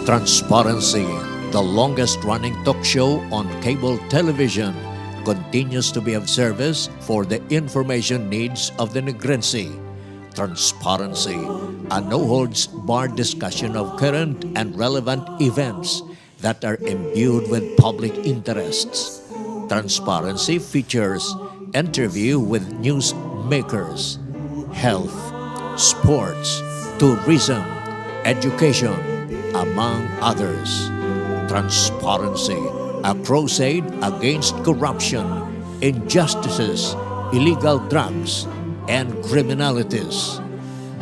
Transparency, the longest-running talk show on cable television, continues to be of service for the information needs of the Negrense. Transparency, a no-holds-barred discussion of current and relevant events that are imbued with public interests. Transparency features interview with newsmakers, health, sports, tourism, education, among others. Transparency, a crusade against corruption, injustices, illegal drugs, and criminalities.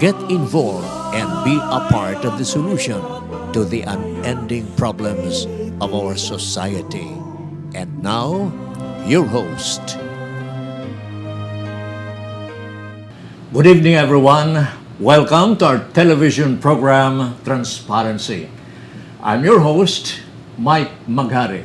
Get involved and be a part of the solution to the unending problems of our society. And now, your host. Good evening, everyone. Welcome to our television program, Transparency. I'm your host, Mike Maghari.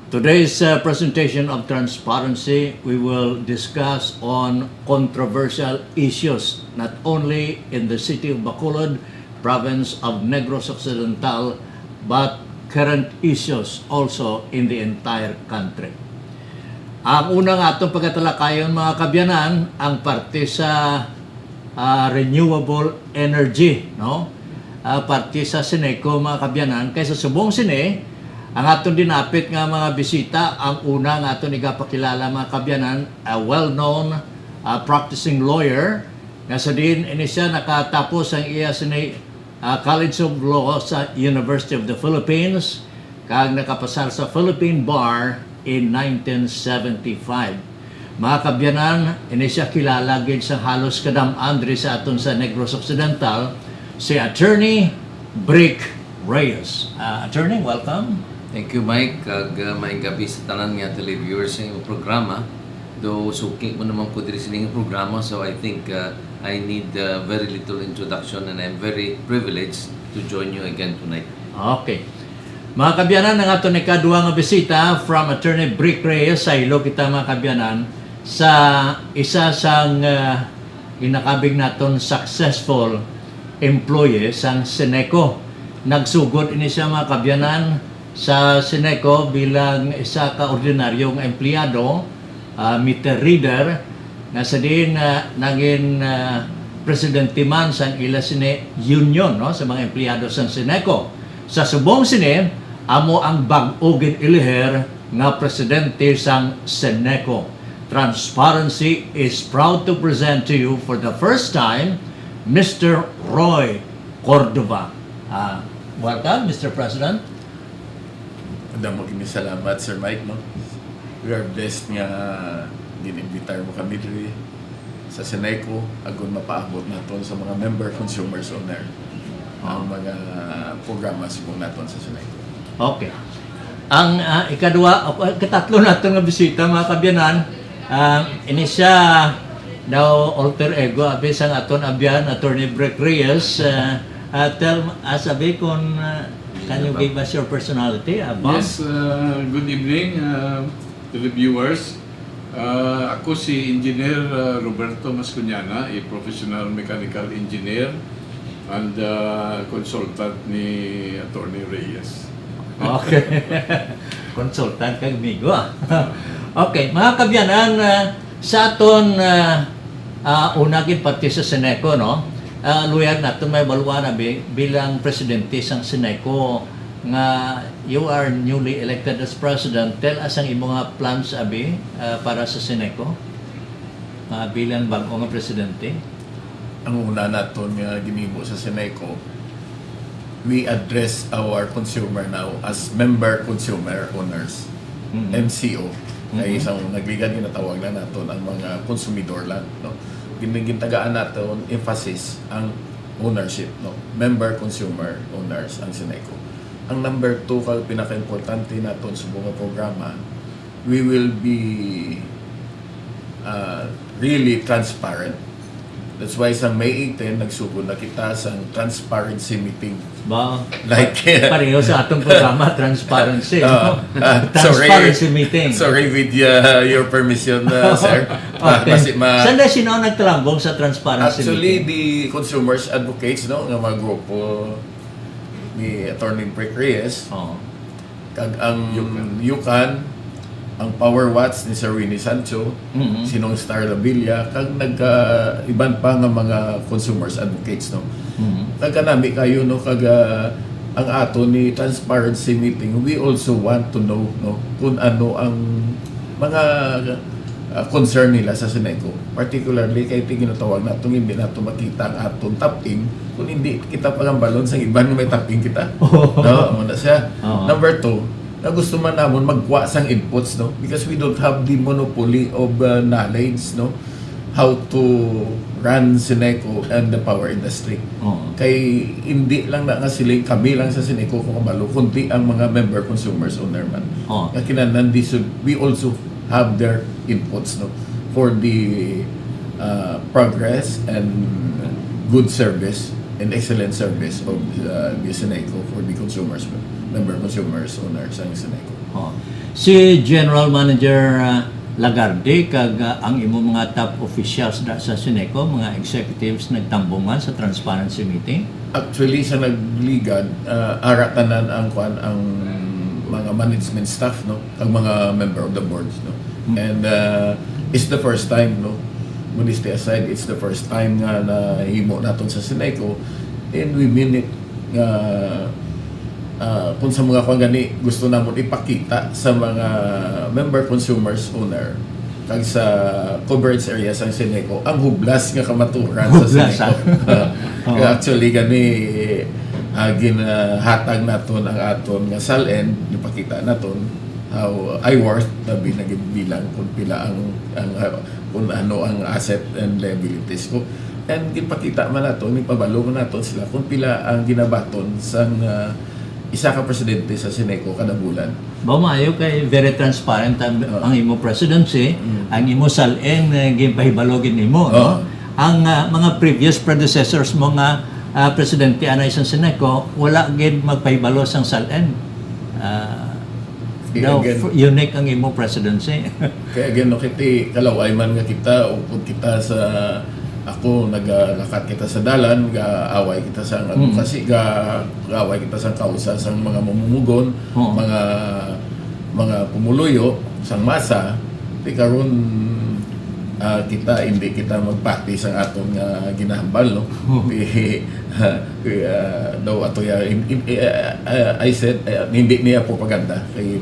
Today's presentation of Transparency, we will discuss on controversial issues, not only in the city of Bacolod, province of Negros Occidental, but current issues also in the entire country. Ang unang atong pagkatalakayon, mga kabyanan, ang parte sa renewable energy, no? Parte sa Seneco, mga kabyanan. Kaysa subong sine, ang atong dinapit nga mga bisita, ang una nga atong igapakilala, mga kabyanan, a well-known practicing lawyer, nga sa din, ini siya nakatapos ang iya sine College of Law sa University of the Philippines, kag nakapasar sa Philippine Bar in 1975. Mga kabyanan, ini siya kilala gid sa halos kadam-andri sa aton sa Negros Occidental, si Attorney Brick Reyes. Attorney, welcome. Thank you, Mike. Kag maayong gabi sa tanan nga televiewers sa iyong programa. Though suki mo naman ko diri sa inyong programa, so I think I need very little introduction and I'm very privileged to join you again tonight. Okay. Mga kabyanan, ang aton ikadua nga bisita from Attorney Brick Reyes, sa ilo kita mga kabyanan, sa isa sang ginakabig naton successful employee sang Seneco. Nagsugod ini siya, mga kabyanan, sa Seneco bilang isa ka ordinaryong empleyado, meter reader, nga sa din naging presidente man sang ila sine union, no, sa mga empleyado sang Seneco. Sa subong sine, amo ang bag-o gin iliher nga presidente sang Seneco. Transparency is proud to present to you for the first time Mr. Roy Cordova. Welcome, Mr. President. Damo kini salamat, Sir Mike, no? We are blessed nga gininbitar mo kami diri sa Seneco agon mapaabot naton sa mga member consumers owner ang mga programa sigong naton sa Seneco. Okay. Ang katatlo naton nga bisita, mga kabyanan, ini siya daw alter ego abi sang aton abyan Attorney Brick Reyes. Tell us abi kung can you give us your personality, boss? Yes, good evening to the viewers. Ako si Engineer Roberto Mascuñana, a professional mechanical engineer and consultant ni Attorney Reyes. Okay. Consultant kag migo. Okay, mga kabyanan, sa aton una gid pati sa Seneco, no? Luyag natin may balwa na bilang presidente sang Seneco nga you are newly elected as president. Tell us ang imong mga plans abi para sa Seneco bilang bago nga presidente. Ang una naton nga ginimo sa Seneco, we address our consumer now as member consumer owners, MCO. Ay isang nagligan ginatawag na naton ang mga konsumidor lang, no? Gintagaan natin emphasis ang ownership, no? Member consumer owners ang Seneco. Ang number 2 kag pinaka-importante naton sa mga programa, we will be really transparent. That's why sa May 18 nagsugod na kita sa transparency meeting. Ba, Like pareho sa atong programa, transparency. No? Transparency meeting. Sorry with your permission, sir. Okay. Saan na sino nagtalambong sa transparency Actually, meeting? the consumers advocates, no, ng mga grupo, ni Attorney Prick Reyes, Oo. kag ang Yukan, ang Power Watts ni Sir Winnie Sancho, Mhm. sinong Star Labilla, kag iban pa nga mga consumers advocates, no. Mhm. Kag kanami kayo, no, kag ang ato ni transparency meeting, we also want to know, no, kung ano ang mga concern nila sa Seneco, particularly kay tinatawag na itong hindi nato makita ang atong tapping, kung hindi kita pagambalon sa iban nga may tapping kita. No, muna siya. Oo. Number 2, na gusto man namon magkuha sang inputs, no, because we don't have the monopoly of knowledge, no, how to run Seneco and the power industry. Oo. Kay hindi lang na nga sila kami lang sa Seneco kung kabalo, kundi ang mga member consumers owner man. Oo. Kaya kinahanglan we also have their inputs, no, for the progress and good service and excellent service of the Seneco for the consumers, member consumers owners ang Seneco. Oo. Si General Manager Lagarde kag ang imo mga top officials sa Seneco, mga executives nagtambungan sa transparency meeting. Actually, sa nagligad, aratanan ang mga management staff, no, ang mga member of the boards, no. And it's the first time, no, modesty aside, it's the first time nga na himo naton sa Seneco, and we mean it kung sa mga gani gusto namon ipakita sa mga member consumers owner kag sa coverage area sa Seneco ang hublas nga kamaturan sa Hublas, Seneco. Oo. Actually gani ginahatag naton ang aton nga salen, ipakita naton how I worth tabi nagibilang kung pila ang kung ano ang asset and liabilities ko, and gipakita man naton, ipabalo man naton sila kung pila ang ginabaton sang isa ka presidente sa Seneco kada bulan. Maayo kay very transparent ang imo presidency, ang imo salen gipahibalogin nimo, no? Ang mga previous predecessors mo nga presidente anay sa Seneco wala gid magpahibalo sang salen. Daw unique ang imo presidency. Kaya again, no, kiti kalaway man nga kita o kung kita sa ako naglakat kita sa dalan, gaaway kita sa advocacy, gaaway kita sa kausa sa mga mamumugon, Oo. mga pumuluyo sang masa, di karon kita hindi kita magpati sa atong ginahambal, no. Daw ato ya I said hindi niya propaganda kay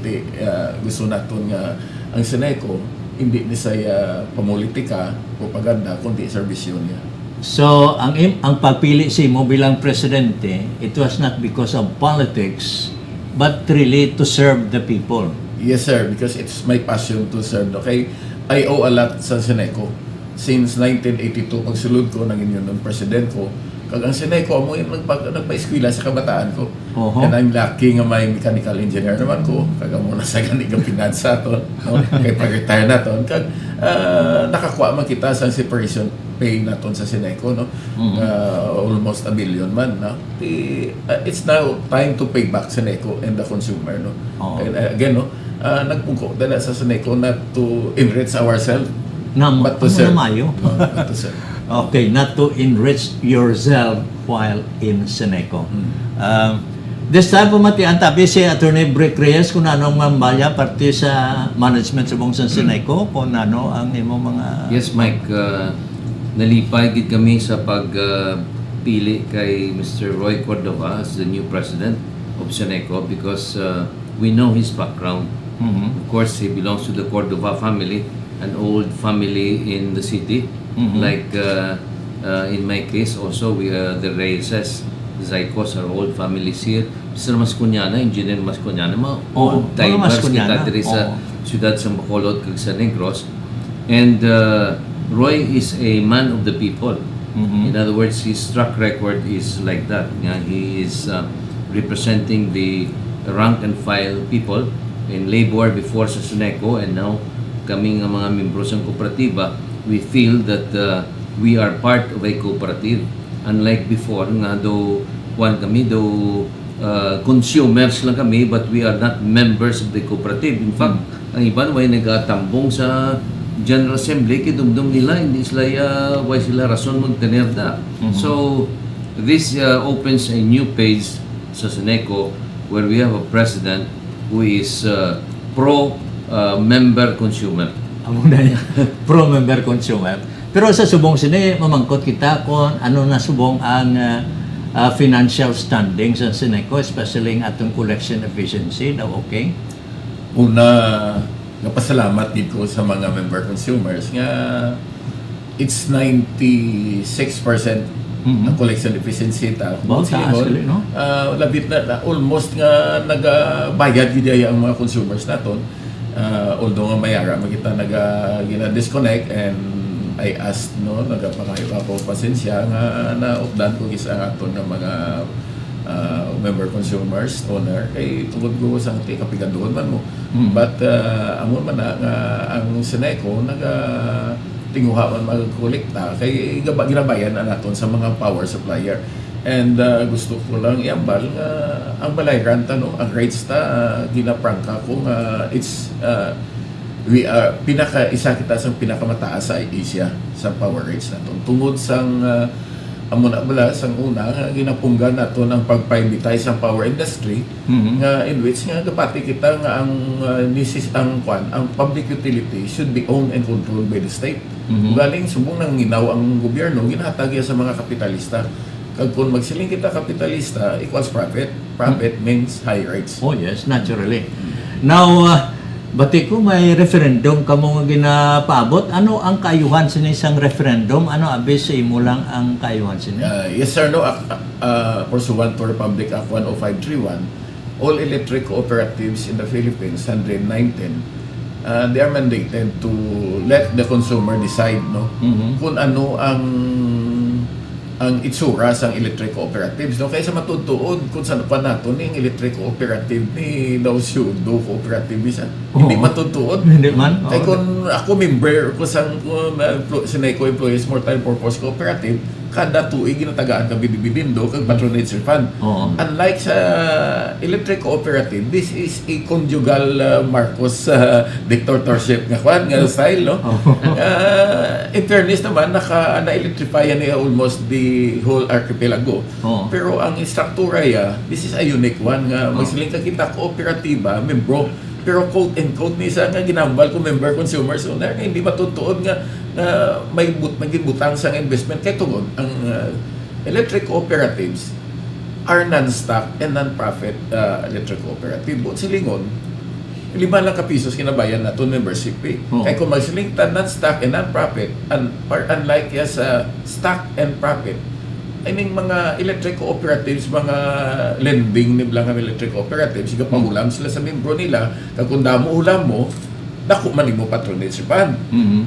gusto naton nga ang Seneco hindi ni saya pamulitika, propaganda, kundi serbisyo niya. So, ang pagpili si mo bilang presidente, it was not because of politics, but really to serve the people. Yes, sir, because it's my passion to serve. Okay, I owe a lot sa Seneco. Since 1982, pagsulod ko ng inyong president ko, kag ang Seneco mo yung nagpa-eskwela sa kabataan ko. Oho. And I'm lucky nga may mechanical engineer naman ko. Kag mo na sa ganigang pinansa to, no? Kay pag-retire na to. Kag nakakuha man kita sa separation pay naton sa Seneco, no? Almost $1 billion man, no? It's now time to pay back Seneco and the consumer, no? Oo. And again, no? Nagpungko dala sa Seneco not to enrich ourselves, but to Amo serve. na mayo. But to serve. Okay, not to enrich yourself while in Seneco. This time pumatian tabi si Attorney Brick Reyes kung anong mambalya parte sa management sa buong Seneco, kung ano ang imo mga... Yes, Mike. Nalipay gid kami sa pagpili kay Mr. Roy Cordova as the new president of Seneco because we know his background. Mhm. Of course, he belongs to the Cordova family, an old family in the city. Mhm. Like in my case also, we the Reyes, Zaicos are old families here. Mr. Mascuñana, Engineer Mascuñana, mga Oo, old mga timers Mascuñana, kita diri sa oo. siyudad sa Bacolod kag sa Negros. And Roy is a man of the people. Mhm. In other words, his track record is like that. He is representing the rank and file people in labor before sa Seneco, and now kami nga mga membros ng kooperatiba, we feel that we are part of a cooperative. Unlike before, nga kami, consumers lang kami, but we are not members of the cooperative. In fact, ang iban way nagatambong sa General Assembly, kidumdum nila, hindi sila, rason magtener da. So, this opens a new page sa Seneco where we have a president who is pro-member consumer. Amo na niya, pro-member consumer. Pero sa subong sini, mamangkot kita kung ano na subong ang financial standing sa Seneco, especially ang atong collection efficiency, daw okay? Una, napasalamat dito sa mga member consumers nga it's 96% ang collection efficiency ta. Wow, taas ulit, no? Labit na almost nga nagabayad gid ang mga consumers naton. Although nga mayara makita gina-disconnect, and I asked nagapangayo ako pasensya nga naupdan ko gis ang aton nga mga member consumers owner kay tungod ko sa kapigaduhon man mo. But amon man na nga ang Seneco tinguha man magkolekta kay ginabayan na naton sa mga power supplier. And gusto ko lang iambal nga ang balayran ang rates ginaprangka ko nga it's we are isa kita sa pinakamataas sa Asia sa power rates naton tungod sang amo na bala sang una nga ginapunggan naton ang pag-privatize sa power industry nga in which nga gapati kita nga ang ang public utility should be owned and controlled by the state. Galing subong nang ginaw ang gobyerno ginhatag sa mga kapitalista. Kag kung magsiling kita kapitalista equals profit. Profit means high rates. Oh yes, naturally. Now, bati ko may referendum kamo nga ginapaabot. Ano ang kaayuhan sa isang referendum? Ano abis sa imo lang ang kaayuhan sa Yes sir, no. Pursuant to Republic Act 10531, all electric cooperatives in the Philippines, 119, they are mandated to let the consumer decide kung ano ang itsura sa electric cooperatives kaysa matutuod kung saan pa nato ning electric cooperative ni daw Sudo cooperative isa hindi matutuod Hindi man? kay kung ako member ko sa Seneco Employees Multi-Purpose Cooperative kada tuig ginatagaan kang bibibindo kag patronage fund. Unlike sa electric cooperative, this is a conjugal Marcos dictatorship nga style in fairness naman na-electrify niya almost the whole archipelago. Pero ang struktura this is a unique one nga magsiling ka kita kooperatiba membro pero quote and quote ni isa nga ginambal ko member consumers owner nga hindi matutuod nga may butang sa investment kay tungod ang electric cooperatives are non-stock and non-profit electric cooperative. But silingon 5 lang ka pisos kinabayan naton membership fee. Kay kung magsiling ta non-stock and non-profit unlike sa stock and profit I mean, mga electric cooperatives, mga lending ni mga electric cooperatives, sige pangulam sila sa membro nila, kag kung damo ulam mo, dako man imo patronage fund.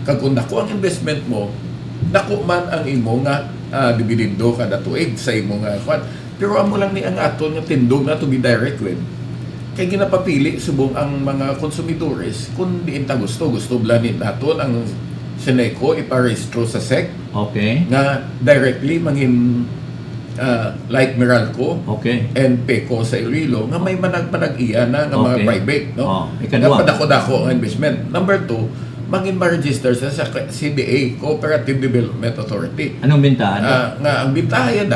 Kag kung dako ang investment mo, dako man ang imo nga dividendo kada tuig sa imo nga fund. Pero amo lang ni ang aton nga tindog na to be direct with. Kay ginapapili subong ang mga konsumidores kung diin ta gusto blanin naton ang Seneco iparehistro sa SEC. Okay. Nga directly mangin like Meralco and PECO sa Iloilo nga may manag-iya na nga mga private nga padako-dako ang investment. Number 2, mangin ma-register sa CDA, Cooperative Development Authority. Anong bintahan? Nga ang bintahan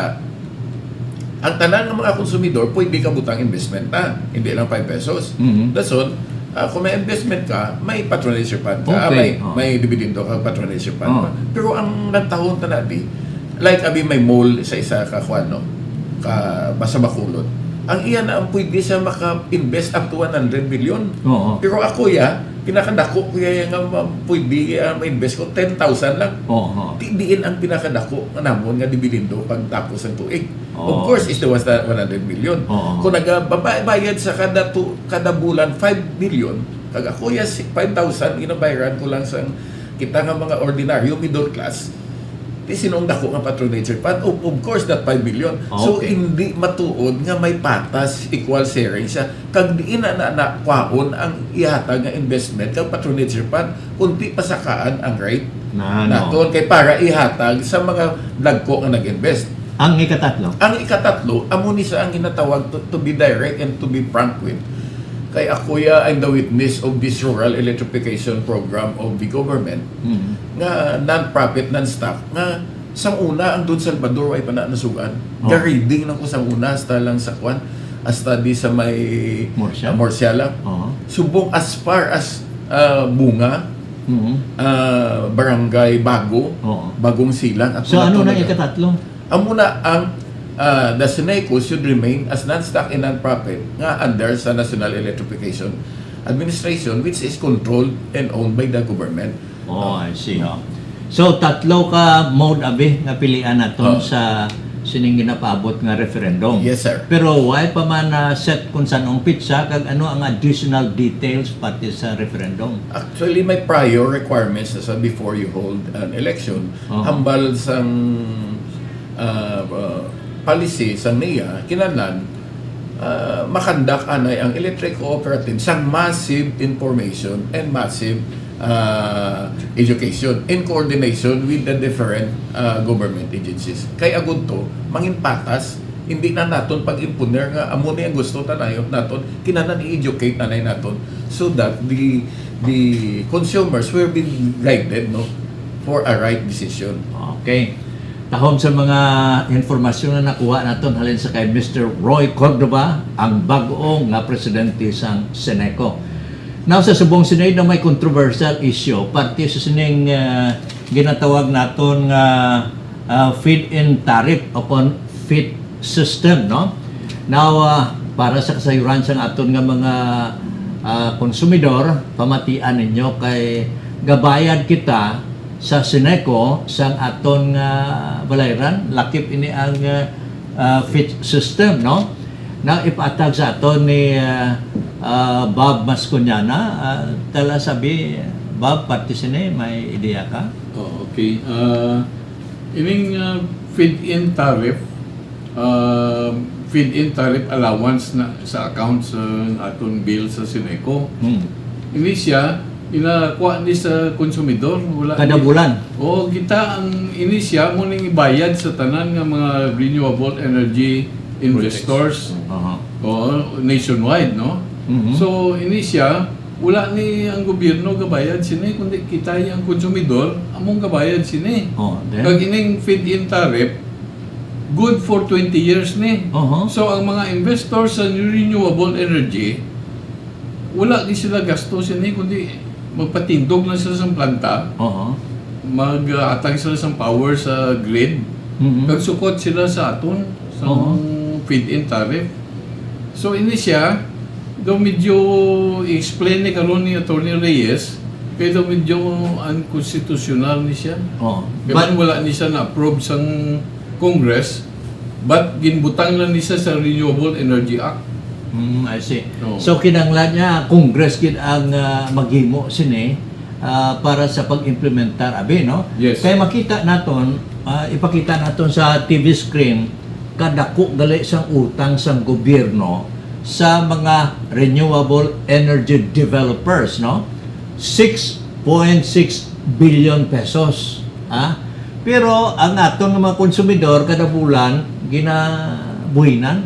ang tanan ng mga konsumidor pwede ka butang investment hindi lang 5 pesos. Dason kung may investment ka, may patronage fund ka, may dividendo ka, patronage fund. Pero ang nagtahon na natin, like abi may mall sa isa ka basa Bacolod, ang iyan na ang pwede siya maka-invest up to 100 million. Pero ako pinakadako ko nga pwede ma-invest ko 10,000 lang. Diin ang pinakadako namon nga dividendo pag tapos ang tuig. Of course, is the 100 million. Kung nagbabayad sa kada bulan 5 million, kag ako 5,000 ginabayaran ko lang sa kita nga mga ordinaryo middle class. Sinong dako nga patronage fund, of course that 5 million. So hindi matuod nga may patas equal sharing siya. Kag diin na kwaon ang ihatag nga investment kag patronage fund, kunti pasakaan ang rate naton kay para ihatag sa mga dagko nga nag-invest. Ang ikatatlo? Ang ikatatlo, amo ni sa ang ginatawag to be direct and to be frank with. Kay ako I'm the witness of this rural electrification program of the government nga non-profit, non-stock nga sang una ang Don Salvador ay pananasugan. Gariding lang ko sang una sa lang sa kwan. a study sa may Morsia? Morsiala. Oo. Subong as far as Bunga, Mhm. Barangay Bago, Oo. Bagong Silang. At So ano na talaga. ikatatlo? Ang muna, the Seneco should remain as non-stock and non-profit nga under sa National Electrification Administration, which is controlled and owned by the government. Oh, I see. Oh. So tatlo ka mode abi nga pilian naton Oo. sa sining ginapabot nga referendum. Yes, sir. Pero why pa man na set kung saan ang pitsa kag ano ang additional details pati sa referendum? Actually, may prior requirements sa before you hold an election. Oo. Hambal sang policy sa NIA, kinanan, makandak anay ang electric cooperative sang massive information and massive education in coordination with the different government agencies. Kay agud to, mangin patas, hindi na naton pag-imponer nga amo ni ang gusto tanayot naton, kinanan i-educate nanay naton so that the consumers will be guided for a right decision. Okay. Tahom sa mga informasyon na nakuha naton halin sa kay Mr. Roy Cordova, ang bag-o nga presidente sang Seneco. Now sa subong sinay na may controversial issue, parte sa sining ginatawag naton nga feed-in tariff upon feed system, no? Now para sa kasayuran sang aton nga mga konsumidor, pamatian ninyo kay gabayad kita sa Seneco sang aton nga balayran, lakip ini ang feed system, no? Na ipatag sa aton ni Bob Mascuñana, tala sabi, Bob, pati sini, may ideya ka? Oh, okay. Ining feed-in tariff allowance na sa account sa aton bill sa Seneco. Ini siya inakuha ni sa konsumidor, wala Kada ni- bulan? Oo, kita ang ini siya mo ning ibayad sa tanan nga mga renewable energy investors o nationwide, no? Mhm. So ini siya wala ni ang gobyerno gabayad sini kundi kita ang konsumidor among gabayad sini. Oh, then? Kag ining feed-in tariff good for 20 years ni. Uh-huh. So ang mga investors sa renewable energy wala di sila gasto sini kundi magpatindog lang sila sa planta, Oo. mag-atang sila sa power sa grid, Mhm. kag sukot sila sa aton sa Oo. feed-in tariff. So ini siya daw medyo explain ni karon ni Attorney Reyes kaya daw medyo unconstitutional ni siya. Oo. Kaya wala ni siya na-approve sang Congress but ginbutang lang ni siya sa Renewable Energy Act. I see. Oo. So kinanglan niya Congress gid ang maghimo sini para sa pag-implementar abi, no? Yes. Kaya makita naton, ipakita naton sa TV screen kadako gali sang utang sang gobyerno sa mga renewable energy developers, no? 6.6 billion pesos. Pero ang aton mga konsumidor kada bulan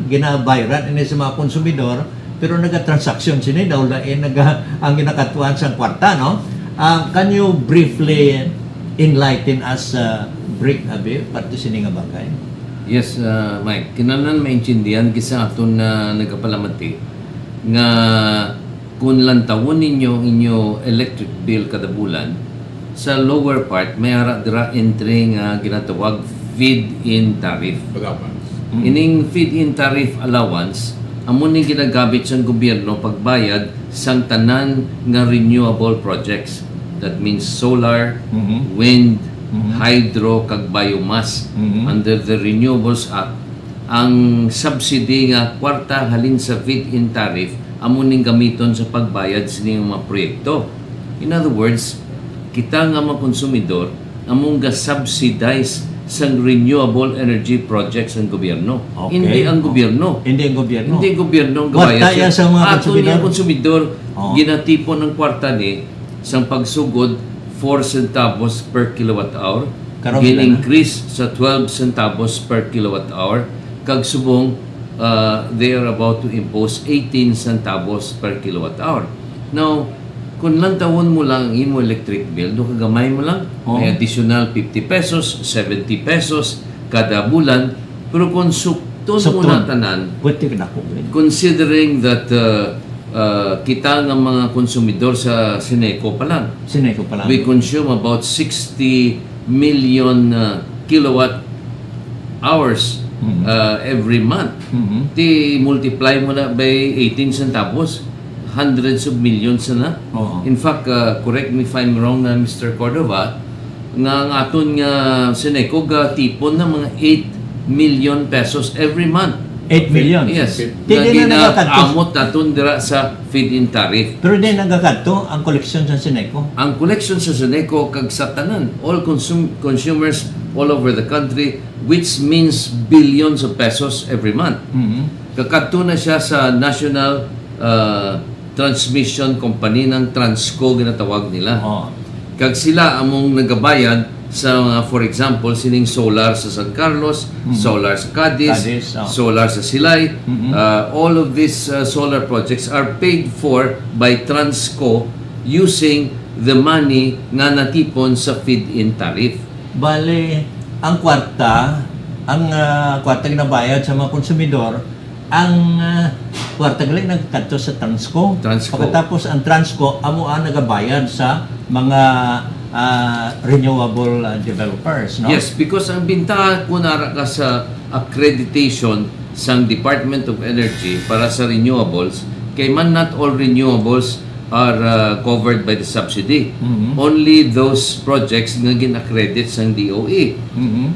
ginabayran ini sa mga konsumidor, pero naga-transaction sini daw lain ang ginakatuan sa kwarta, no? Can you briefly enlighten us, Brick Abi, pati sini nga bagay? Yes, Mike. Kinanan maintindihan kisa aton na nagapalamati nga kung lantawon ninyo inyo electric bill kada bulan, sa lower part may ara dira entry nga ginatawag feed-in tariff. Allowance. Ining feed-in tariff allowance amo ni ginagamit sa gobyerno pagbayad sang tanan nga renewable projects. That means solar, Mhm. wind, hydro kag biomass under the Renewables Act. Ang subsidy nga kwarta halin sa feed-in tariff amo ning gamiton sa pagbayad sa mga proyekto. In other words, kita nga mga konsumidor among ga-subsidize sa renewable energy projects ng gobyerno. Okay. Hindi ang gobyerno. Hindi ang gobyerno. Hindi ang gobyerno ang Kwarta gabayad yan sa mga Aton konsumidor. yung konsumidor, Oo. ginatipon ng kwarta ni sa pagsugod 4 centavos per kilowatt hour. Karon Gin-increase sa 12 centavos per kilowatt hour. Kag subong, they are about to impose 18 centavos per kilowatt hour. Now, kung lang tawon mo lang ang imo electric bill, do kagamay mo lang, Oo. may additional 50 pesos, 70 pesos kada bulan. Pero kung Sakto Sakto. muna tanan, Pwede ka na ko. considering that kita ng mga konsumidor sa Sineco pa lang. Sinay ko pala. We consume about 60 million kilowatt hours every month. Ti multiply mo na by 18 centavos, hundreds of millions na. Oo. In fact, correct me if I'm wrong, Mr. Cordova, nga ang aton nga Sineco ga tipon na mga 8 million pesos every month. 8 million. Yes. Di Nga na nagakadto. ginaamot naton dira sa feed-in tariff. Pero di nagakadto ang koleksyon sa Sineco. Ang collection sa Sineco kag sa tanan, all consumers all over the country, which means billions of pesos every month. Kakadto na siya sa National Transmission Company ng Transco ginatawag nila. Oo. Kag sila among nagabayad sa mga, for example, sining solar sa San Carlos, solar sa Cadiz, Cadiz, oh. solar sa Silay. All of these solar projects are paid for by Transco using the money nga natipon sa feed-in tariff. Bale, ang kwarta ginabayad sa mga konsumidor, ang kwarta gali nagkadto sa Transco. Transco. Pagkatapos ang Transco amo ang nagabayad sa mga renewable developers, no? Yes, because ang binta kung nara ka sa accreditation sa Department of Energy para sa renewables, kay man not all renewables are covered by the subsidy. Only those projects nga gin-accredit sa DOE.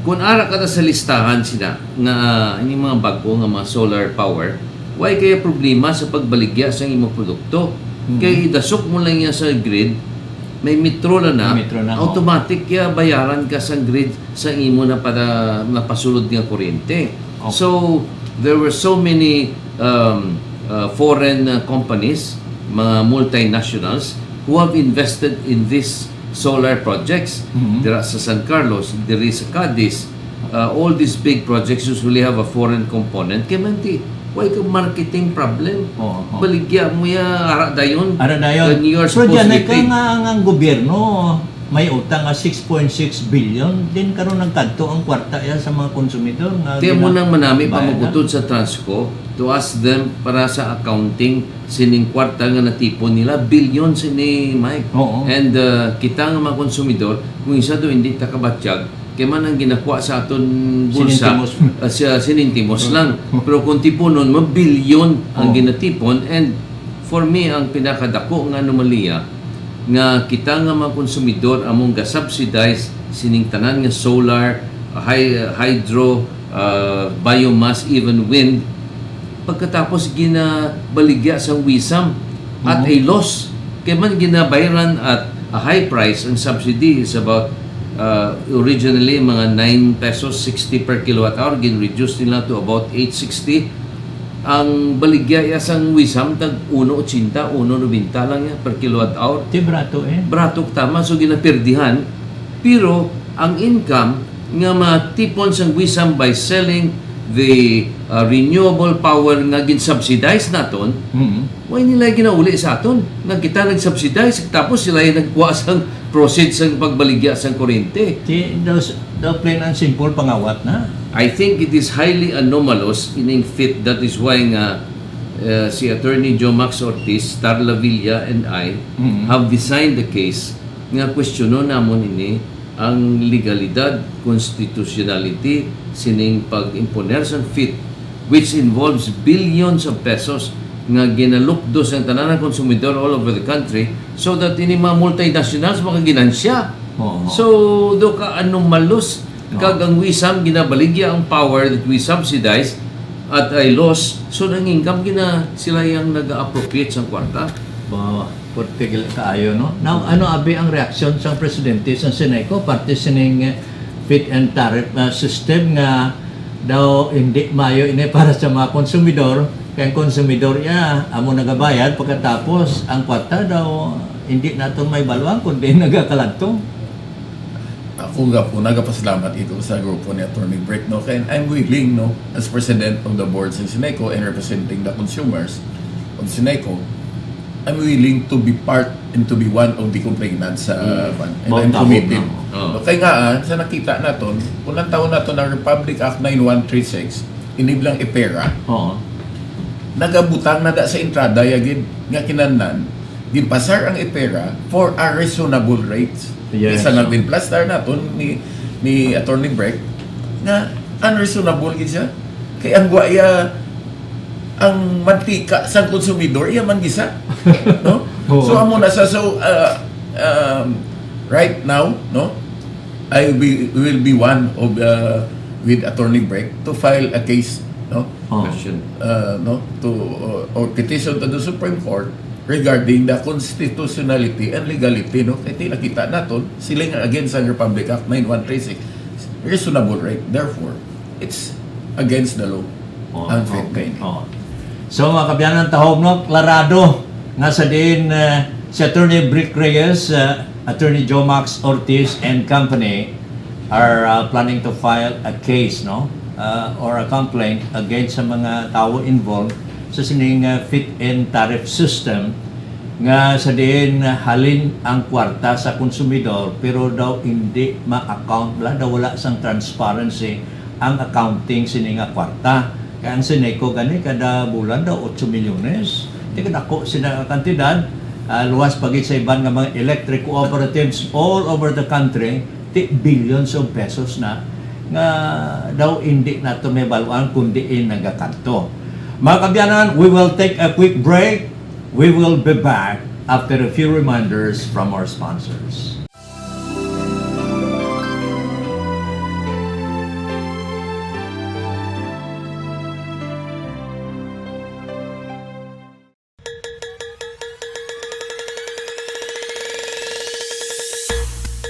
Kung ara ka na sa listahan sila nga ini mga bago nga mga solar power, why kaya problema sa pagbaligya sa imong produkto? Kay dasok mo lang yan sa grid, may metro na May metro na, automatic ya bayaran ka sa grid sa imo na para napasulod nga kuryente. Okay. So there were so many foreign companies, mga multinationals who have invested in these solar projects. Dira sa San Carlos, dira sa Cadiz, all these big projects usually have a foreign component. Kaya man ti, why ka marketing problem? Oo. Baligya mo ya ara dayon. Ara na yun. When you are Pero supposed dyan to ay be paid. ang gobyerno may utang nga 6.6 billion din karon nagkadto ang kwarta yan sa mga konsumidor nga Kaya mo nang manami bayaran. pamagutod sa Transco to ask them para sa accounting sining kwarta nga natipon nila, billion sini Mike. Oo. And kita nga mga konsumidor, kung isa do hindi takabatyag, kaya man ang ginakuha sa aton bulsa, Sinintimos. sa sinintimos lang. Pero kung tiponon, mabilyon ang Oo. ginatipon. And for me, ang pinakadako nga anomalya, nga kita nga mga konsumidor among ga-subsidize sining tanan nga solar, hydro, biomass, even wind, pagkatapos ginabaligya sa wisam at a loss. Kaya man ginabayaran at a high price, ang subsidy is about originally mga 9 pesos 60 per kilowatt hour, gin-reduce nila to about 860. Ang baligya isang wisam tag 1.80, 1.90 lang yan per kilowatt hour. Di brato Bratok tama, so ginapirdihan. Pero ang income nga matipon sang wisam by selling the renewable power nga gin-subsidize naton, why nila ginauli sa aton? Nga kita nag-subsidize, tapos sila yung nagkuha sang proceeds sang pagbaligya sang kuryente. daw plain and simple pangawat na. I think it is highly anomalous ining fit. That is why nga si Attorney Joe Max Ortiz, Starla Villa, and I have designed the case nga questiono namon ini ang legalidad, constitutionality sining pag-imponer sa fit, which involves billions of pesos nga ginalukdo sa tanan ng konsumidor all over the country so that ini mga multinationals makaginansya. Oo. So, do ka anomalous kag ang wisam ginabaligya ang power that we subsidize at ay loss, so ang income sila yung nag-appropriate sa kwarta. Ba, portigil kaayo, no? Now, ano abi ang reaksyon sa presidente sa Sineco parte sining fit and tariff system nga daw hindi mayo ini para sa mga konsumidor, kaya ang konsumidor amo nagabayad pagkatapos ang kwarta daw hindi naton may baluan kundi nagakalagtong. Ako nga po, nagapasalamat ito sa grupo ni Attorney Brick, no? And I'm willing, no, as president of the board sa Sineco and representing the consumers of Sineco, I'm willing to be part and to be one of the complainants sa ban. And I'm Bawang committed. tabo, no? No, kaya nga, sa nakita naton, unang taon naton ng Republic Act 9136, iniblang ipera, Oo. nagabutang nada sa entrada yagid nga kinahanglan ginpasar ang ipera for a reasonable rates. Yes. Isa nang plastar naton ni Attorney Breck na unreasonable gid siya. Kay ang guaya ang mantika sa konsumidor iya man gisa. No? Oo. So amo na sa right now, no? Will be one of with Attorney Breck to file a case, no? Oo. Question. No, to or petition to the Supreme Court regarding the constitutionality and legality, no? Kaya nakita naton sila nga against ang Republic Act 9136 reasonable rate, therefore it's against the law. Oo. Ang fit Okay. kaini. Oo. So mga kabyanan tahog no, klarado nga sa din si Attorney Brick Reyes, Attorney Jomax Ortiz and company are planning to file a case, no, or a complaint against sa mga tao involved sa sining fit-in tariff system nga sa din halin ang kwarta sa konsumidor pero daw hindi ma-account wala sang transparency ang accounting sining nga kwarta. Kaya ang Sineco gani kada bulan daw 8 milyones. Di ka dako sina kantidad. Luwas pagit sa iban nga mga electric cooperatives all over the country, billions of pesos na nga daw hindi nato may baluan kundi nagakanto. Mga kabyanan, we will take a quick break. We will be back after a few reminders from our sponsors.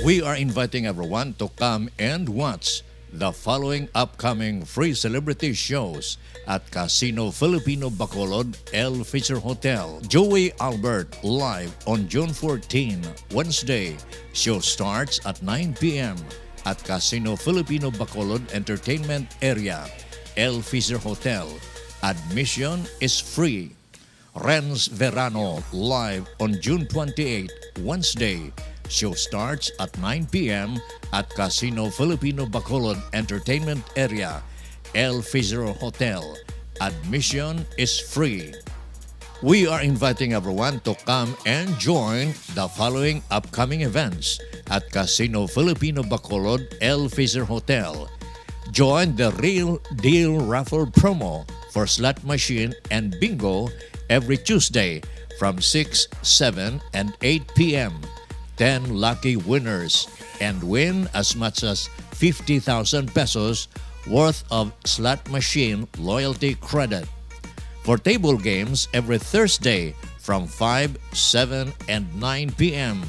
We are inviting everyone to come and watch the following upcoming free celebrity shows at Casino Filipino Bacolod El Fisher Hotel. Joey Albert live on June 14, Wednesday. Show starts at 9 p.m. at Casino Filipino Bacolod Entertainment Area, El Fisher Hotel. Admission is free. Renz Verano live on June 28, Wednesday. Show starts at 9 p.m. at Casino Filipino Bacolod Entertainment Area, El Fisher Hotel. Admission is free. We are inviting everyone to come and join the following upcoming events at Casino Filipino Bacolod El Fisher Hotel. Join the Real Deal Raffle promo for slot machine and bingo every Tuesday from 6, 7, and 8 p.m. 10 lucky winners and win as much as 50,000 pesos worth of slot machine loyalty credit. For table games every Thursday from 5, 7, and 9 p.m.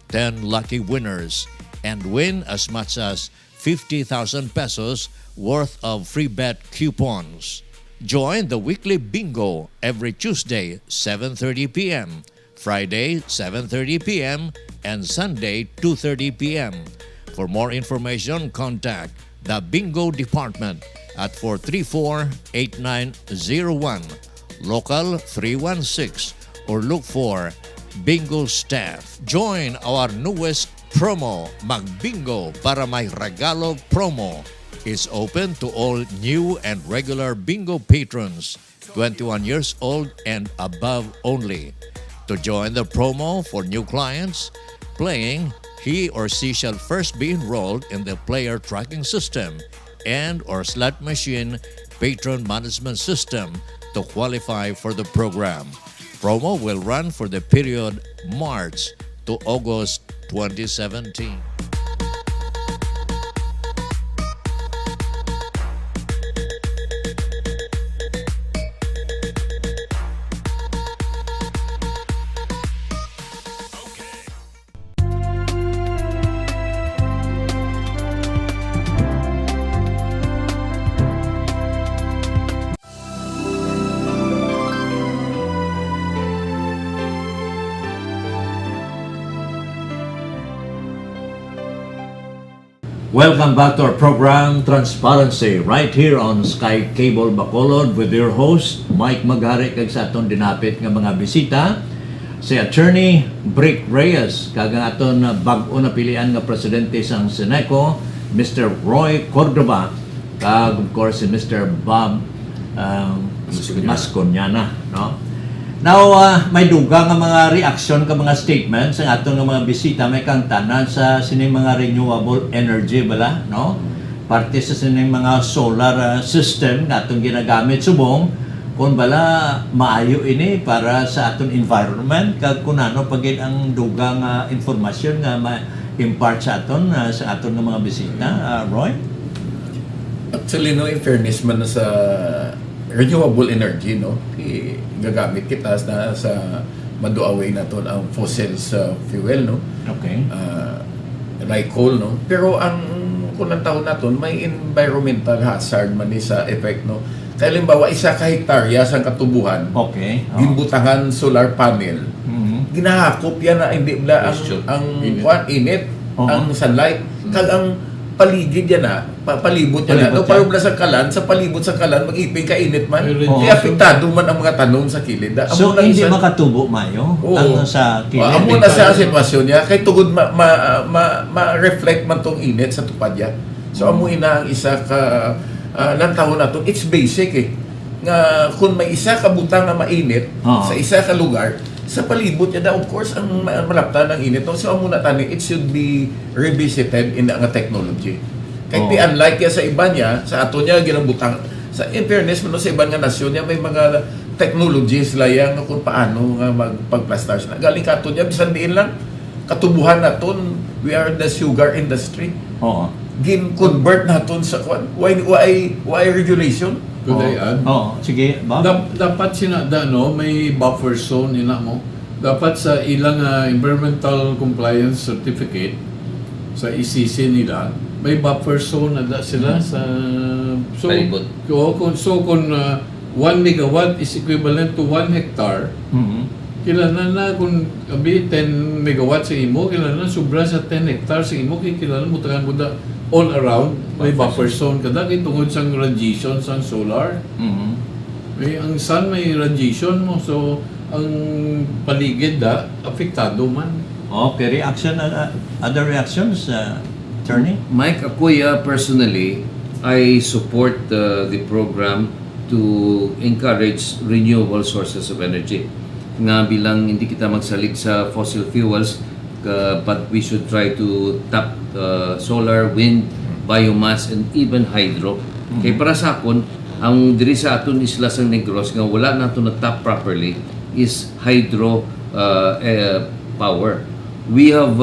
10 lucky winners and win as much as 50,000 pesos worth of free bet coupons. Join the weekly bingo every Tuesday 7:30 p.m., Friday 7:30 p.m., and Sunday 2:30 p.m. For more information, contact the Bingo Department at 434-8901, Local 316, or look for Bingo Staff. Join our newest promo, Magbingo para may regalo promo. Is open to all new and regular bingo patrons, 21 years old and above only. To join the promo for new clients playing, he or she shall first be enrolled in the player tracking system and or slot machine patron management system to qualify for the program. Promo will run for the period March to August 2017. Welcome back to our program, Transparency, right here on Sky Cable Bacolod with your host, Mike Maghari, kag sa aton dinapit nga mga bisita, si Attorney Brick Reyes, kag ang aton bag-o na pilian nga presidente sang Sineco, Mr. Roy Cordova, kag of course si Mr. Bob maskon niya na, no? Now, may duga nga mga reaction ka mga statements ang atong nga mga bisita may kang tanan sa sining mga renewable energy bala, no? Parte sa sining mga solar system nga atong ginagamit subong kung bala maayo ini para sa aton environment kag kunano pagid ang dugang informasyon nga ma-impart sa aton nga mga bisita, Roy? Actually, no, in fairness man na sa renewable energy, no, gagamit kita sa maduaway naton ang fossil fuel, no, Okay. like coal, no. Pero ang kunang taon naton may environmental hazard man ni sa effect, no. Kaya limbawa, isa ka hektarya sa katubuhan, Okay. ginbutangan solar panel, Mhm. ginahakop yan na hindi bla Moisture. ang Init. init, Oo. ang sunlight, kag ang paligid yan na, palibot yan na. Palibot No, parang yan. bla sa kalan, sa palibot sa kalan, mag-iping ka init man. May Oo. Kaya apektado man ang mga tanong sa kilid. So, hindi makatubo mayo Oo. ang sa kilid. Amo na sa sitwasyon niya, kay tugod ma-reflect man tong init sa tupad niya. So, amo ina ang isa ka, ng taon na to, it's basic eh. Nga, kung may isa ka butang na mainit, Oo. sa isa ka lugar, sa palibot niya na, of course, ang malaptan ng init. So, amo na tani, it should be revisited in ang technology. Kahit Oo. unlike ya sa iba niya, sa ato niya, ginabutang, sa in fairness, no, sa ibang nga nasyon niya, may mga technologies layang kung paano nga magpag-plastars na. Galing ka ato niya, bisan diin lang, katubuhan naton, we are the sugar industry. Oo. Gin-convert naton sa why regulation? Could I add? Oo. Sige, Bob. Dapat sinada, no, may buffer zone ina mo. Dapat sa ilang environmental compliance certificate sa ECC nila, may buffer zone na sila sa Palibot. kung 1 megawatt is equivalent to 1 hectare, Mhm. kilala na kung abi 10 megawatt sa imo, kilala na sobra sa 10 hectare sa imo, kilala mo tagan mo da all around may buffer zone kada kay tungod sang radiation sang solar. Mhm. May ang sun may radiation mo, so ang paligid apektado man. Okay, reaction, other reactions, attorney? Mike, ako personally, I support the program to encourage renewable sources of energy. Nga bilang hindi kita magsalig sa fossil fuels, but we should try to tap solar, wind, biomass, and even hydro. Kaya para sa akon, ang diri sa aton isla sang Negros nga wala nato na tap properly is hydro power. We have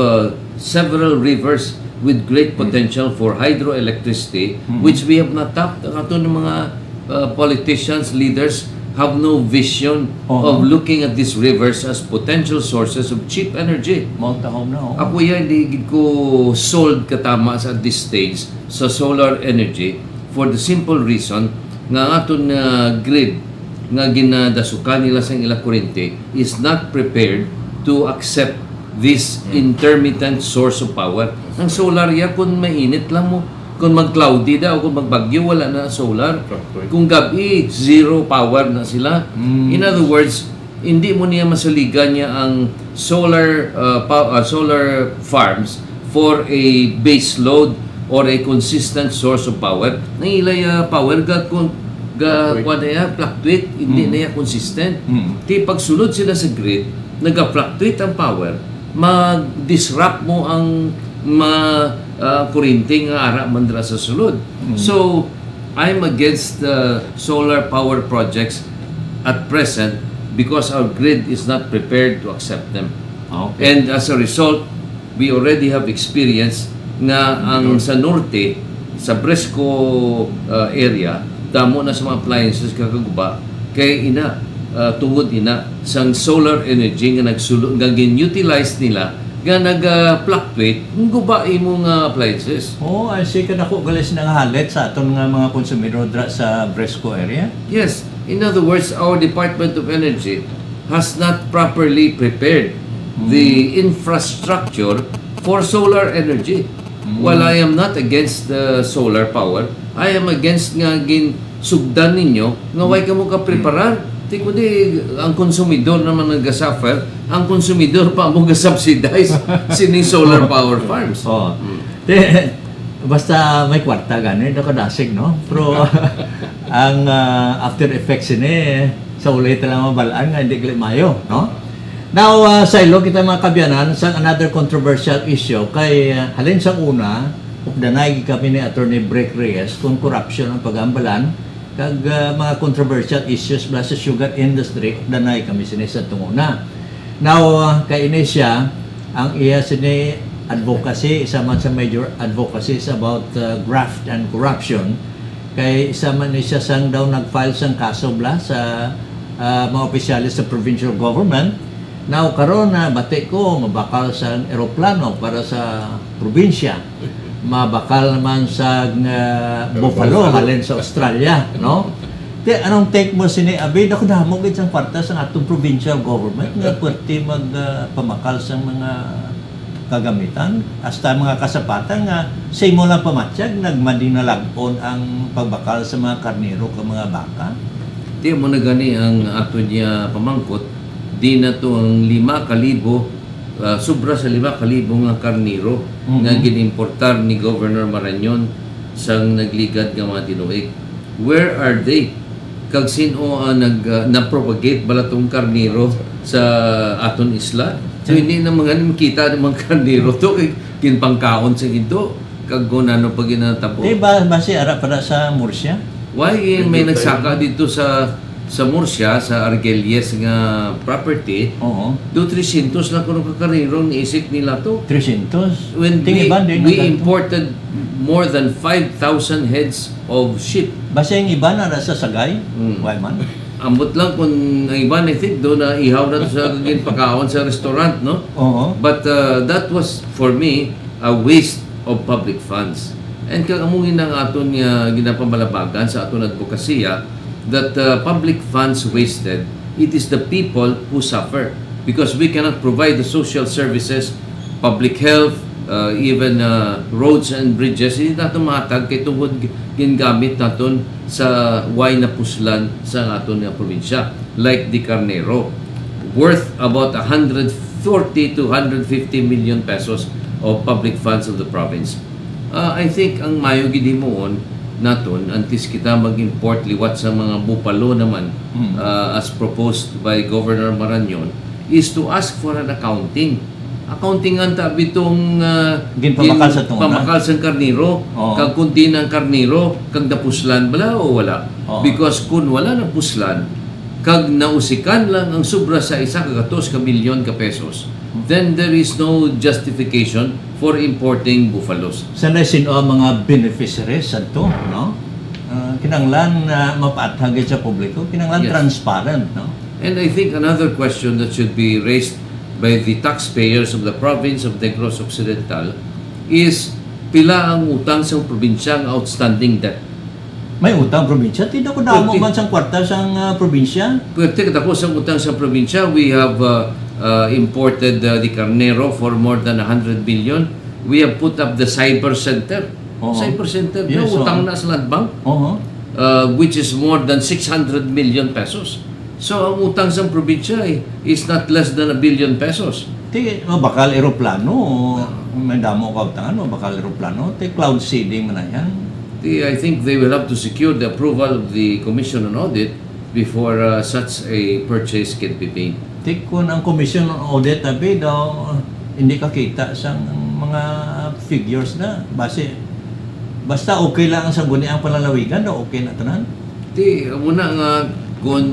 several rivers with great potential for hydroelectricity, which we have not tapped. Ang aton mga politicians, leaders have no vision of looking at these rivers as potential sources of cheap energy. Mount home na, Ako yan, hindi gid ko sold katama sa this stage sa solar energy for the simple reason nga aton grid nga ginadasukan nila sa ilang kuryente is not prepared to accept this intermittent source of power. Ang solar ya kung mainit lang mo, kung mag-cloudy daw, kung magbagyo, wala na solar. Kung gabi, zero power na sila. In other words, hindi mo niya masaligan niya ang solar solar farms for a base load or a consistent source of power. Nangilay power kung fluctuate, hindi na yan consistent. Di pagsulod sila sa grid, nag-fluctuate ang power, mag-disrupt mo ang kurinting ara mandra sa sulod. So, I'm against the solar power projects at present because our grid is not prepared to accept them. Okay. And as a result, we already have experience nga ang sa norte, sa Bresco area, damo na sa mga appliances kakaguba, kay tungod sang solar energy nga nagsulod, nga gin-utilize nila, nga nag-fluctuate, guba imong appliances. I see ka na ko galis na halit sa aton nga mga konsumidor dra sa Bresco area. Yes, in other words, our Department of Energy has not properly prepared the infrastructure for solar energy. While I am not against the solar power, I am against nga sugdan ninyo nga way kamo ka preparar. Di kundi ang konsumidor naman nag-suffer, ang konsumidor pa mo ga-subsidize sining solar power farms. Basta may kwarta gani nakadasig, no? Pero ang after effects ini sa ulit lang mabalaan nga hindi gali mayo, no? Now, sa ilo kita mga kabyanan, sa another controversial issue kay halin sa una, updanay kami ni Attorney Brek Reyes kung corruption ang pagambalan kag mga controversial issues bala sa sugar industry, updanay kami sini sa tunguna. Now, kay ini siya, ang iya sini advocacy, isa man sa major advocacies about graft and corruption, kay isa man ni siya sang daw nag-file sang kaso bala sa mga opisyalis sa provincial government. Now, karon na bati ko, mabakal sa eroplano para sa probinsya. Mabakal naman sa Buffalo, halin sa Australia, no? Anong take mo sini Abi? Ako damo gid sang kwarta sa atong provincial government nga pwerte magpamakal sa mga kagamitan hasta mga kasapatan nga sa imo lang pamatsyag nagmadinalagon ang pagbakal sa mga karnero ka mga baka. Di mo na gani ang ato niya pamangkot, di na to ang 5,000, sobra sa 5,000 nga karniro nga ginimportar ni Governor Marañon sang nagligad nga mga tinuig. Where are they? Kag sino ang na-propagate bala tong karniro sa aton isla? So hindi na mga makita ng mga karniro to kay kinpangkaon sa ginto kag kung ano pag ginatabo. Di ba base ara para sa Murcia? Why may nagsaka dito sa Murcia, sa Argelies nga property, Oo. do 300 lang kuno ka karniro ni isik nila to. 300. When Tingi ba, din we na ganito? imported more than 5,000 heads of sheep. Base yung iba na nasa Sagay? Mm. Why man? Ambot lang kung ang iba na think do na ihaw na to sa ginpakaon sa restaurant, no? Oo. But that was for me a waste of public funds. And kag among ng aton nga ginapamalabagan sa aton advokasya that public funds wasted, it is the people who suffer because we cannot provide the social services, public health, even roads and bridges. Hindi natin matag kay tungkol gingamit natin sa way na puslan sa aton nga probinsya like the Carnero, worth about 140 to 150 million pesos of public funds of the province. I think ang mayo gid himuon naton antes kita mag-import liwat sa mga bupalo naman as proposed by Governor Marañon is to ask for an accounting ang tabi itong Ginpamakal sa tunguna. pamakal sa karniro Oo. kag kunti ng karniro kag napuslan bala o wala. Oo. Because kung wala na puslan kag nausikan lang ang sobra sa isa ka 2 milyon ka pesos, then there is no justification for importing buffaloes. Sanay sino ang mga beneficiaries sa to, no? Kinanglan na mapaatagid sa publiko, kinanglan Yes. transparent, no? And I think another question that should be raised by the taxpayers of the province of Negros Occidental is pila ang utang sa probinsya ang outstanding debt. May utang probinsya, tidak ko damo Okay. man sang kwarta sang probinsya. Pwede katapos ang utang sa probinsya, we have imported the Carnero for more than 100 billion. We have put up the cyber center. Oo. Cyber center, Yes, no, utang oo. na sa land bank, Oo. which is more than 600 million pesos. So ang utang sa probinsya is not less than 1 billion pesos. Ti bakal eroplano, may damo ka utangan, bakal eroplano, ti cloud seeding man na yan. I think they will have to secure the approval of the Commission on Audit before such a purchase can be made. Ti kun ang commission on audit abi daw hindi ka kita sang mga figures na basta okay lang ang sangguni ang panlalawigan daw okay na tanan. Muna nga kung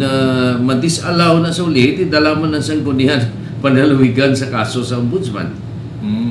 ma-disallow na sa ulit, dala mo ng sanggunian panalawigan sa kaso sa ombudsman.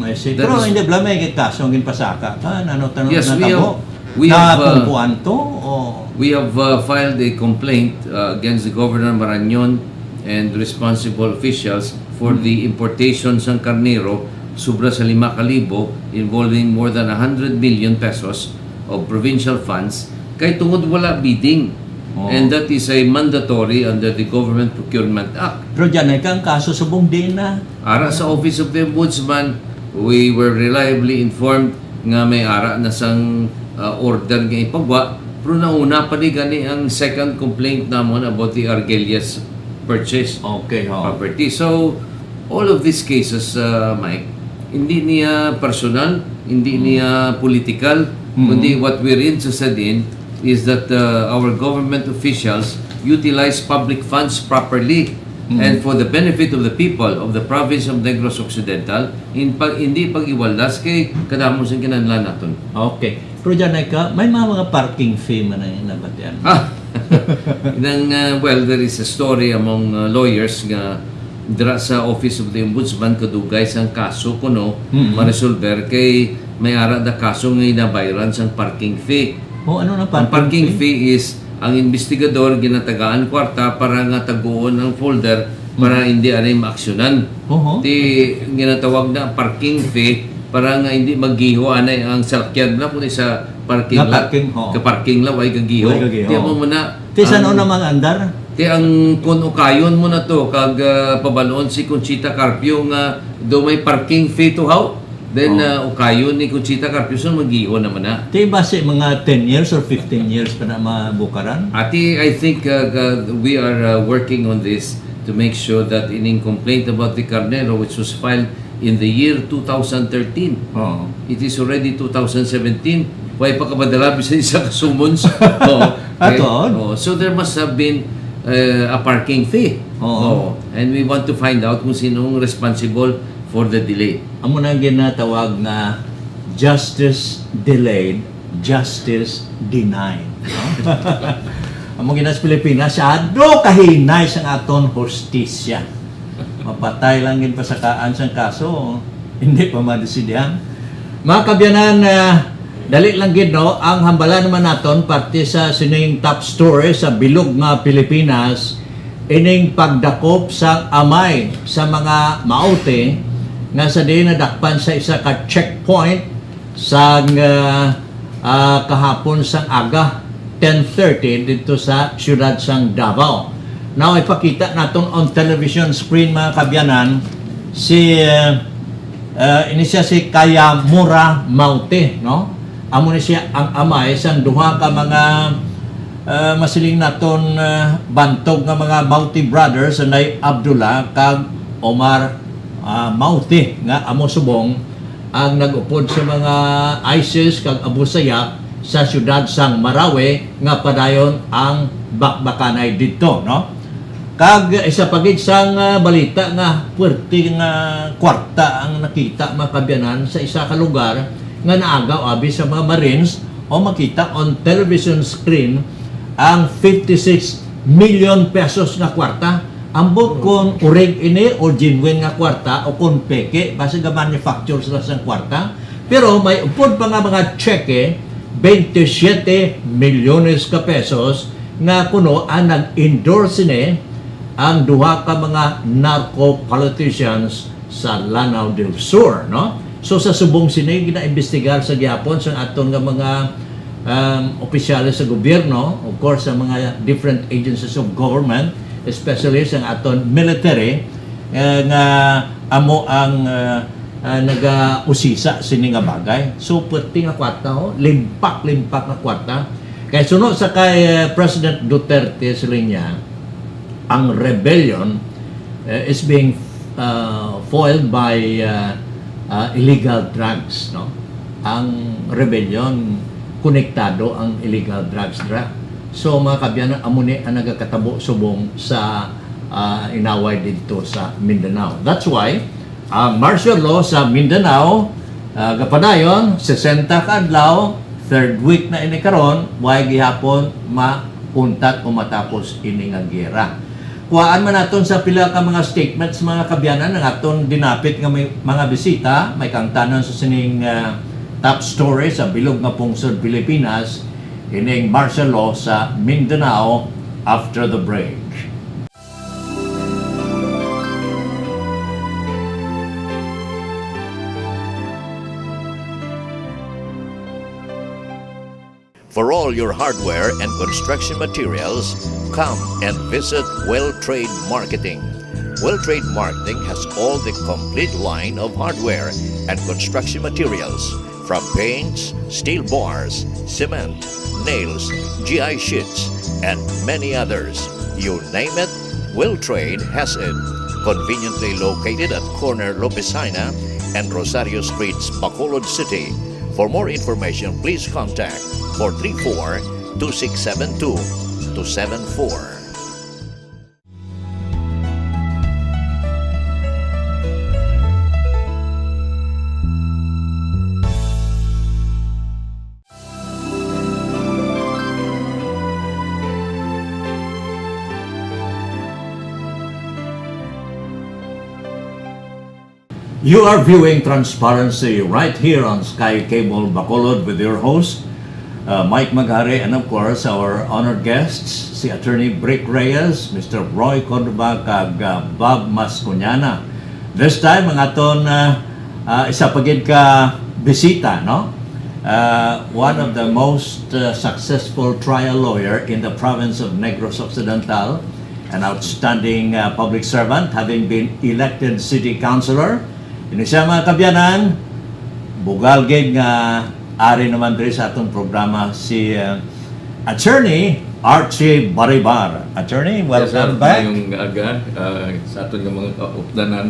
I see. That Pero is- hindi blame may kaso ang ginpasaka ka ano tanong Yes, na we tabo. we have, na pungkuan to o We have filed a complaint against the Governor Marañon and responsible officials for the importation ng karnero sobra sa 5,000 involving more than 100 million pesos of provincial funds kay tungod wala bidding. Oo. And that is a mandatory under the Government Procurement Act. pero diyan ay kang kaso sa buong din na. Ara sa Office of the Ombudsman, we were reliably informed nga may ara na sang order nga ipagwa. Pero nauna pa ni gani ang second complaint namon about the Argelias purchase Okay, ho. property. So, all of these cases, Mike, hindi niya personal, hindi niya political, kundi what we're interested in is that our government officials utilize public funds properly and for the benefit of the people of the province of Negros Occidental, hindi pag-iwalas kay kadamo sa kinahanglan naton. Okay. Pero dyan ay ka, may mga parking fee man na nabatian. Well, there is a story among lawyers nga dira sa Office of the Ombudsman kadugay sang kaso kuno ma-resolver kay may ara da kaso nga inabayaran sang parking fee. O ano na Ang parking fee is ang investigador ginatagaan kwarta para nga taguon ang folder para hindi anay maaksyonan. Oho. Ti ginatawag na parking fee para nga hindi maggiho anay ang salakyan na kundi sa parking Nga lot. parking, ho. Ka parking lot ay gagiho. Way gagiho. Ti mo muna. Ti saan na mga andar? Ti ang kun ukayon mo na to kag pabaloon si Conchita Carpio nga do may parking fee to how? Then ukayon ni Conchita Carpio so maggiho naman na. Ti base mga 10 years or 15 years pa na mabukaran? Ati, I think we are working on this to make sure that ining complaint about the Carnero which was filed in the year 2013. Oo. It is already 2017. Why pa kabadala bisan isa ka summons? Ato? So there must have been a parking fee. Oo. And we want to find out kung sinong responsible for the delay. Amo na ginatawag na justice delayed, justice denied. No? Amo ginas Pilipinas, ado kahinay sang aton hustisya. Mapatay lang gin pasakaan sang kaso, hindi pa madesidihan. Mga kabyanan, dali lang gid no, ang hambalan naman naton parte sa sining top story sa bilog nga Pilipinas ining pagdakop sa amay sa mga maute nga sa di nadakpan sa isa ka checkpoint sa kahapon sang aga 10:30 dito sa siyudad sang Davao. Now ipakita naton on television screen mga kabyanan si ini siya si Kaya Mura Maute, no? Amo ni siya ang amay sang duha ka mga masiling naton bantog nga mga Maute brothers anay Abdullah kag Omar Maute nga amo subong ang nag-upod sa mga ISIS kag Abu Sayyaf sa siyudad sang Marawi nga padayon ang bakbakanay dito, no? Kag isa pagid sang balita nga puwerte nga kwarta ang nakita mga kabyanan sa isa ka lugar nga naagaw abi sa mga Marines o makita on television screen ang 56 million pesos nga kwarta. Ambot kon urig ini o genuine nga kwarta o kon peke base nga manufacture sila sang kwarta. Pero may upod pa nga mga cheque 27 milyones ka pesos nga kuno ang nag-endorse ni ang duha ka mga narco politicians sa Lanao del Sur, no? So sa subong sini gina-imbestigar sa gihapon sa aton nga mga opisyales sa gobyerno, of course sa mga different agencies of government, especially sa aton military nga amo ang naga-usisa sini nga bagay. So puti nga kwarta ho, limpak na kwarta. Kaya sunod sa kay President Duterte sa linya, ang rebellion is being foiled by illegal drugs, no? Ang rebellion konektado ang illegal drugs dra. So mga kabyanan amo ni ang nagakatabo subong sa inaway dito sa Mindanao. That's why martial law sa Mindanao gapadayon 60 ka adlaw, third week na ini karon, way gihapon mapuntat o matapos ini nga giyera. Kuhaan man naton sa pila ka mga statements mga kabyanan ng aton dinapit nga may mga bisita, may kangtanon sa sining top story sa bilog nga pungsod Pilipinas, ining martial law sa Mindanao after the break. For all your hardware and construction materials, come and visit Well Trade Marketing. Well Trade Marketing has all the complete line of hardware and construction materials, from paints, steel bars, cement, nails, GI sheets, and many others. You name it, Well Trade has it. Conveniently located at corner Lopesina and Rosario Streets, Bacolod City. For more information, please contact 2672 to 74. You are viewing Transparency right here on Sky Cable Bacolod with your host, Mike Magare, and of course, our honored guests, si Attorney Brick Reyes, Mr. Roy Cordova, kag Bob Mascuñana. This time, ang aton isa pagid ka bisita, no? One of the most successful trial lawyer in the province of Negros Occidental, an outstanding public servant, having been elected city councilor. Ini siya mga kabyanan, bugalgig nga ari naman diri sa atong programa si Attorney Archie Baribar. Attorney, welcome back. Yung aga sa aton nga mga updanan.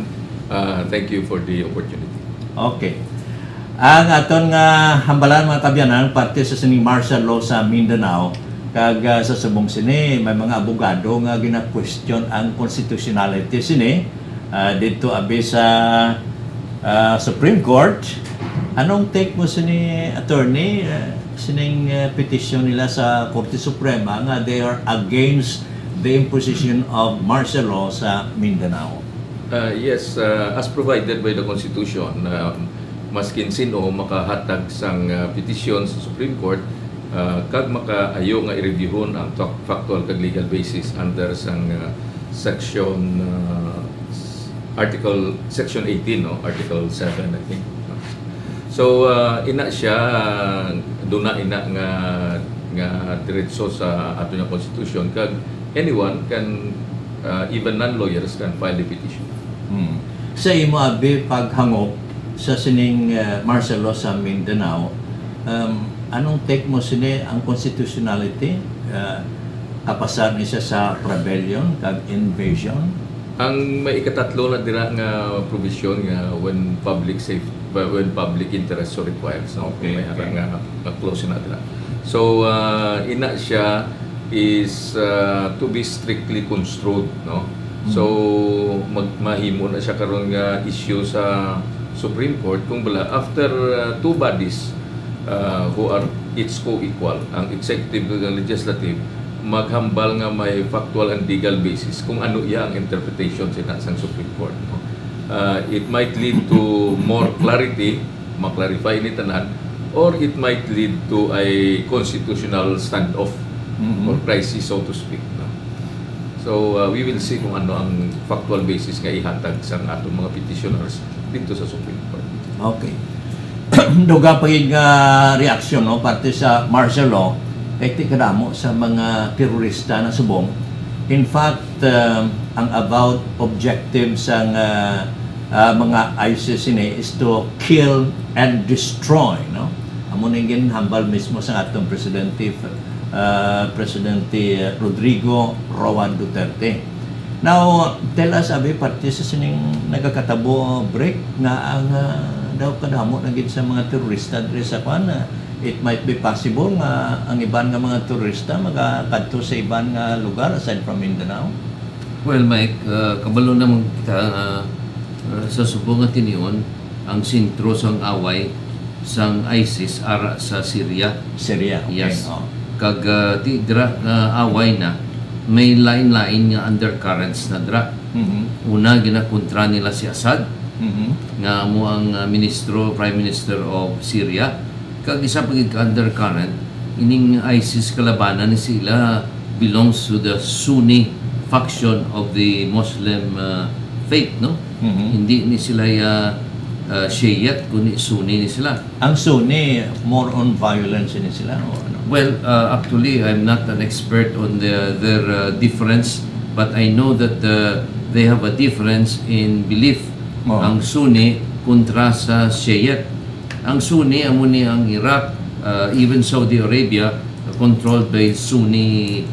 Thank you for the opportunity. Okay. Ang aton nga hambalan mga kabyanan, parte sa sining martial law sa Mindanao, kag sa subong sini may mga abogado nga gina-question ang constitutionality sini dito abi sa Supreme Court. Anong take mo sini, attorney, sining petition nila sa Korte Suprema nga they are against the imposition of martial law sa Mindanao? Yes, as provided by the Constitution, maskin sino makahatag sang petisyon sa Supreme Court, kag makaayo nga i-reviewon ang factual kag legal basis under sang section Section 18, no? Article 7, I think. So, ina siya, duna ina nga diretso sa ato nga Constitution, kag anyone can, even non-lawyers can file a petition. Sa imo abi paghangop sa sining martial law sa Mindanao, anong take mo sini ang constitutionality? Kapasar ni siya sa rebellion kag invasion? Ang may ikatatlo na dira nga provision nga when public interest so requires, no? Okay, May okay. nga close na dira. So ina siya is to be strictly construed, no? So mahimo na siya karon nga issue sa Supreme Court kung bala after two bodies who are its co-equal, ang executive ug ang legislative, maghambal nga may factual and legal basis kung ano iya ang interpretation sa Supreme Court. It might lead to more clarity, maklarify ni tanan, or it might lead to a constitutional standoff or crisis, so to speak. No? So we will see kung ano ang factual basis nga ihatag sa atong mga petitioners dito sa Supreme Court. Okay. Duga pa yung reaksyon, no? Parte sa martial law, kay kadamo sa mga terorista na subong. In fact, ang about objective sa mga ISIS ini is to kill and destroy, no? Amo ning ginhambal mismo sa atong presidente Rodrigo Roa Duterte. Now, tell us abi parte sa sining nagakatabo break na ang daw kadamo na gid sa mga terorista diri sa it might be possible nga ang iban nga mga turista magakadto sa iban nga lugar aside from Mindanao. Well, Mike, kabalo naman kita sa subong nga tinion ang sentro sang away sang ISIS ara sa Syria. Syria, okay. Yes. Oh. Kag ti dira away na may lain-lain nga undercurrents na dira. Una ginakontra nila si Assad nga mo ang Prime Minister of Syria. Kag isa pagid ka undercurrent, ining ISIS kalabanan ni sila belongs to the Sunni faction of the Muslim faith, no? Hindi ni sila Shiite, kundi Sunni ni sila. Ang Sunni more on violence ni sila o ano? Well, actually, I'm not an expert on their difference, but I know that they have a difference in belief. Oh. Ang Sunni kontra sa Shiite. Ang Sunni, amo ni ang Iraq, even Saudi Arabia, controlled by Sunni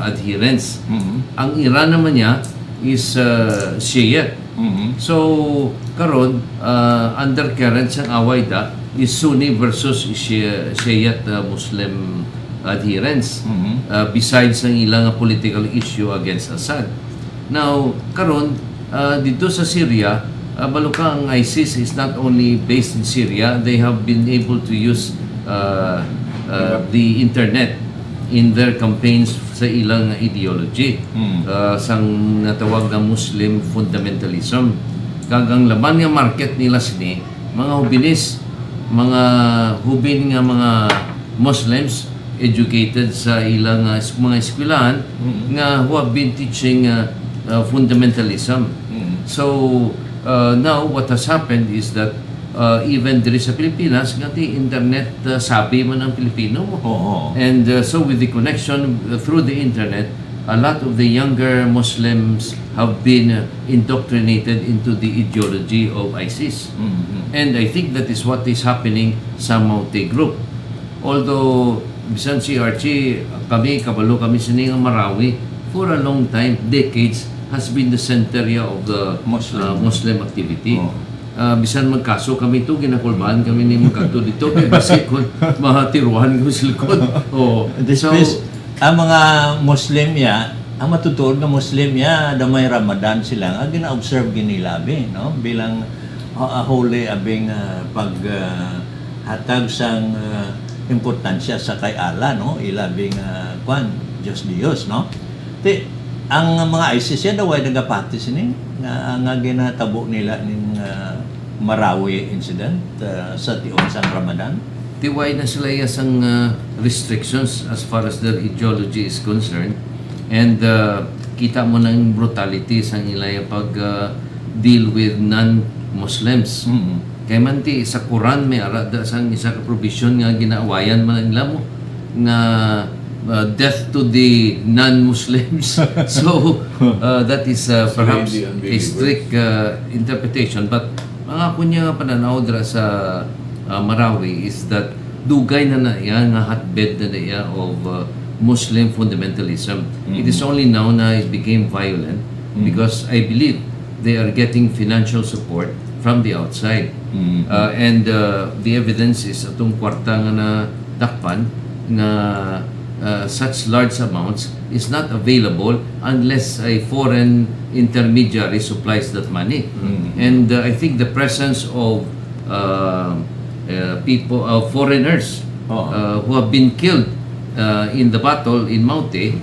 adherents. Ang Iran naman niya is Shiite. So, karon undercurrents ang away da, is Sunni versus Shiite Muslim adherents, besides ang ilang political issue against Assad. Now, karon dito sa Syria, baluka ang ISIS is not only based in Syria, they have been able to use the internet in their campaigns sa ilang ideology, sang natawag na Muslim fundamentalism. Kagang laban nga market nila sini, mga hubinis, mga hubin nga mga Muslims educated sa ilang mga eskwelahan nga who have been teaching fundamentalism. So now what has happened is that even there is sa Pilipinas nga the internet sabi man ang Pilipino. And so with the connection through the internet, a lot of the younger Muslims have been indoctrinated into the ideology of ISIS. And I think that is what is happening sa Maute Group. Although bisan si Archie, kabalo kami sining Marawi for a long time, decades, has been the center of the Muslim activity. Bisan magkaso kami ito, ginakulbahan kami ni magkato dito, kaya basi kung mahatiruhan kami sa likod. Ang mga Muslim ya, ang matutuod na Muslim ya, damay Ramadan sila, ang gina-observe ginilabi, no? Bilang holy abing paghatag sang importansya sa kay Allah, no? Ilabing Diyos, no? Ang mga ISIS yan daw ay nagapati sini nga ginatabo nila ning Marawi incident sa tiyon sang Ramadan. Tiway na sila yung restrictions as far as their ideology is concerned. And kita mo ng brutality sa nila pag deal with non-Muslims. Kaya man ti sa Quran may arada sang isa ka provision nga ginaawayan man nila mo nga death to the non-Muslims. So that is perhaps a strict interpretation. But ang ako niya pananaw dira sa Marawi is that dugay na yan nga hotbed na niya of Muslim fundamentalism. It is only now na it became violent because I believe they are getting financial support from the outside. And the evidence is atong kwarta nga na dakpan na such large amounts is not available unless a foreign intermediary supplies that money. And I think the presence of people, foreigners who have been killed in the battle in Maute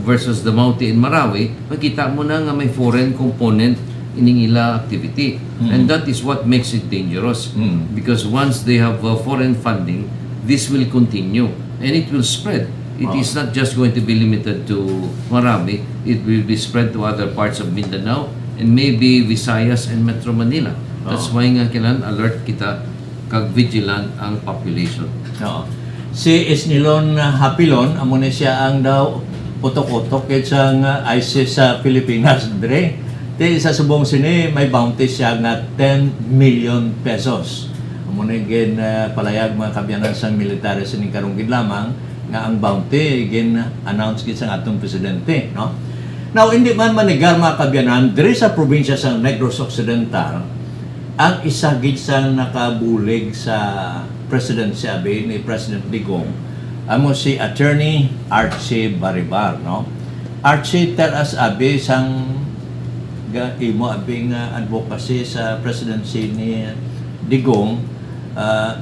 versus the Maute in Marawi, makita mo na nga may foreign component ining ila activity. And that is what makes it dangerous. Because once they have foreign funding, this will continue and it will spread. It is not just going to be limited to Marawi, it will be spread to other parts of Mindanao and maybe Visayas and Metro Manila. That's why nga kailangan alert kita kag vigilant ang population. Si Isnilon Hapilon, amo ni siya ang daw utok-utok sa ISIS sa Pilipinas, Dre. Sa subong sini, may bounty siya nga 10 million pesos. Amo ni palayag mga kabyanan sa military sining karunggid lamang nga ang bounty announce gid sa atong presidente, no? Now, hindi man manigar mga kabyanan, diri sa probinsya sa Negros Occidental, ang isa gid sa nakabulig sa presidency abi ni President Digong, amo si Attorney Archie Baribar, no? Archie, tell us abi sang imo abing advocacy sa presidency ni Digong,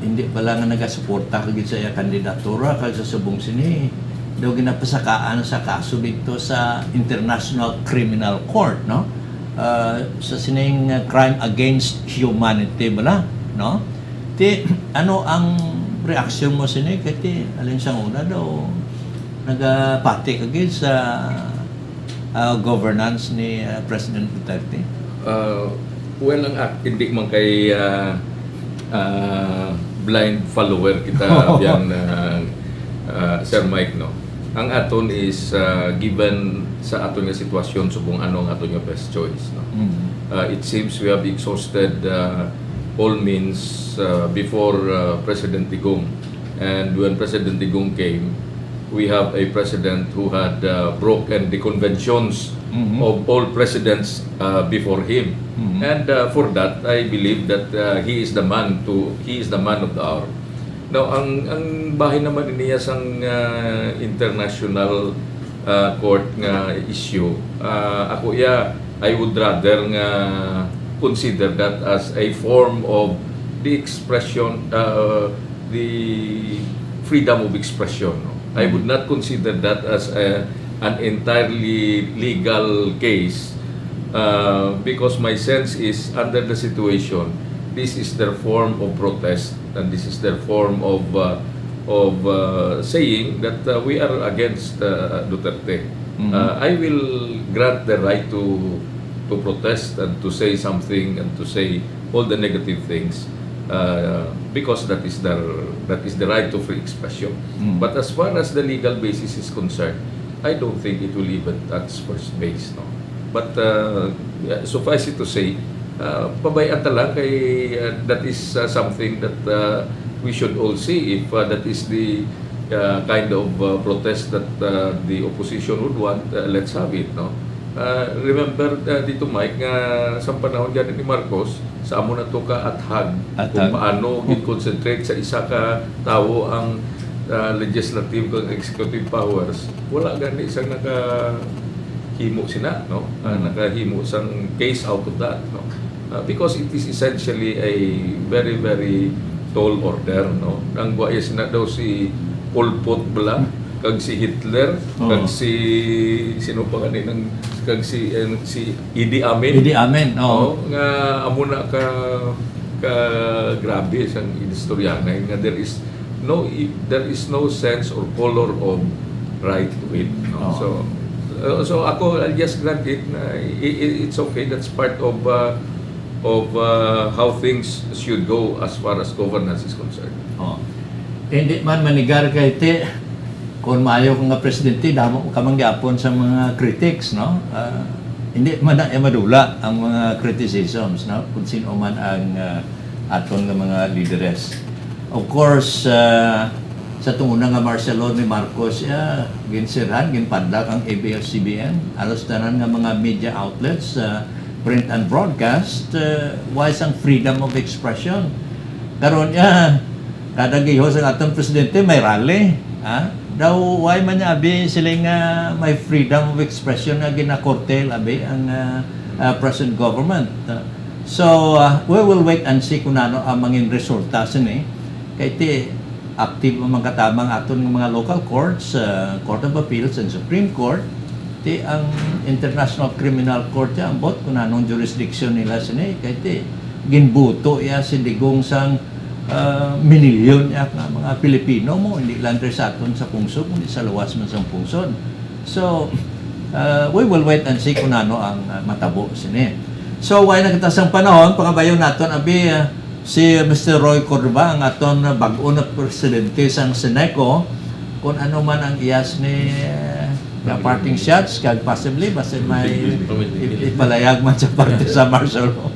hindi pala nga nagasuporta kagid sa iya kandidatura kag sa subong sini daw ginapasakaan sa kaso dito sa International Criminal Court, no? Sa sining crime against humanity bala, no? Ano ang reaksyon mo sini kay alin sa una daw nagapati kagid sa governance ni President Duterte? Well, hindi man kay blind follower kita yan, Sir Mike, no? Ang aton is given sa aton nga sitwasyon subong ano ang aton nga best choice, no? It seems we have exhausted all means before President Digong, and when President Digong came, we have a president who had broken the conventions of all presidents before him. And for that, I believe that he is the man of the hour. Now, ang bahin naman niya sang international court nga issue, I would rather nga consider that as a form of the expression, the freedom of expression. No? I would not consider that as an entirely legal case because my sense is under the situation, this is their form of protest and this is their form of saying that we are against Duterte. I will grant the right to protest and to say something and to say all the negative things because that is the right to free expression. But as far as the legal basis is concerned, I don't think it will even touch first base. No? But suffice it to say, pabayaan lang kay that is something that we should all see if that is the kind of protest that the opposition would want. Let's have it, no? Remember dito Mike nga sa panahon dyan ni Marcos sa amo na to ka athag kung paano gin-concentrate sa isa ka tao ang legislative kung executive powers. Wala gani isang nakahimo sina, no? Nakahimo sang case out of that, no? Because it is essentially a very, very tall order, no? Ang buhay sina daw si Pol Pot bala, kag si Hitler, kag si sino pa kaninang kag si Idi Amin. Idi Amin, Nga amo na ka grabe sang historiana nga there is no sense or color of right to it, no? So ako I'll just grant it na it's okay, that's part of how things should go as far as governance is concerned. Hindi man manigar kay te kung maayo kung nga presidente damo ka mangyapon sa mga critics, no? Hindi man na madula ang mga criticisms, no? Kung sino man ang aton nga mga leaders. Of course, sa tunguna nga Marcelo ni Marcos, ginsirhan, ginpadlak ang ABS-CBN, alos tanan nga mga media outlets, print and broadcast, wise ang freedom of expression. Karon kada gihos ang atong presidente may rally, daw why man niya abi sila nga may freedom of expression nga ginakorte abi ang present government. So we will wait and see kung ano ang mangin resulta sini. Kay ti active ang mga katabang aton ng mga local courts, Court of Appeals and Supreme Court. Ti ang International Criminal Court ang bot kung anong jurisdiction nila sini. Kay ti ginbuto ya si digong sang minilyon ya nga mga Pilipino mo, hindi lang sa aton sa pungsod, hindi sa luwas man sa pungsod. So, we will wait and see kung ano ang matabo sini. So, why nagkatasang panahon, pakabayo naton, abi, si Mr. Roy Cordova, ang aton bago na presidente sang Seneco, kung ano man ang iyas ni parting shots, kag possibly, basta may ipalayag man sa parte sa Marcelo.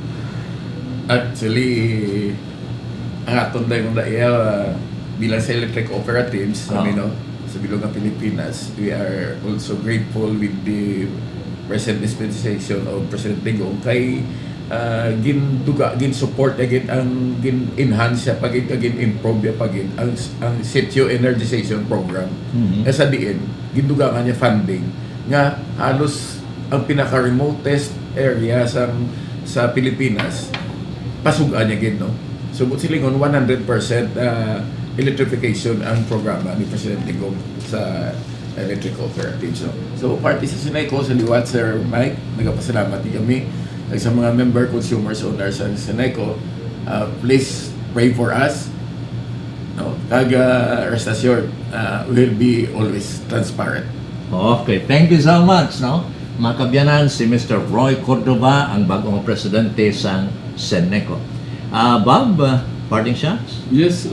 Actually, ang aton dahil bilang sa electric operatives sa bilog ng Pilipinas, we are also grateful with the present dispensation of President Digong kay gin-support agad ang gin-enhance siya pagin improve pagin ang Sitio Energization Program. Sa diin, gindugangan niya funding nga halos ang pinaka-remotest area sa Pilipinas pasugaan niya gid, no? So, silingon 100% electrification ang programa ni President Digong sa electric cooperatives. So, party sa Seneco, sa liwat, Sir Mike, nagpasalamat din kami sa mga member consumers owners sa Seneco. Please pray for us. No? Rest assured, we'll be always transparent. Okay, thank you so much, no? Makabyanan si Mr. Roy Cordova, ang bagong presidente sa Seneco. Bob, parting shots? Yes,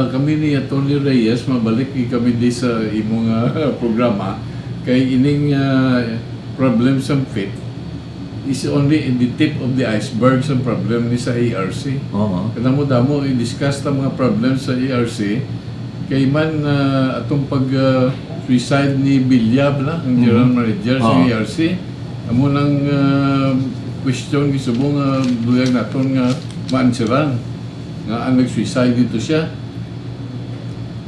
kami ni Tony Reyes, mabalik kami di sa imong programa kay ining problem sa FIT is only in the tip of the iceberg sa problem ni sa ARC. Kada mo i-discuss ta mga problem sa ARC, kay man atong pag suicide ni Bilyab na ang general manager sa Oh. ERC, amo nang question gisubong buyag naton nga maansiran nga ang nag-suicide dito siya.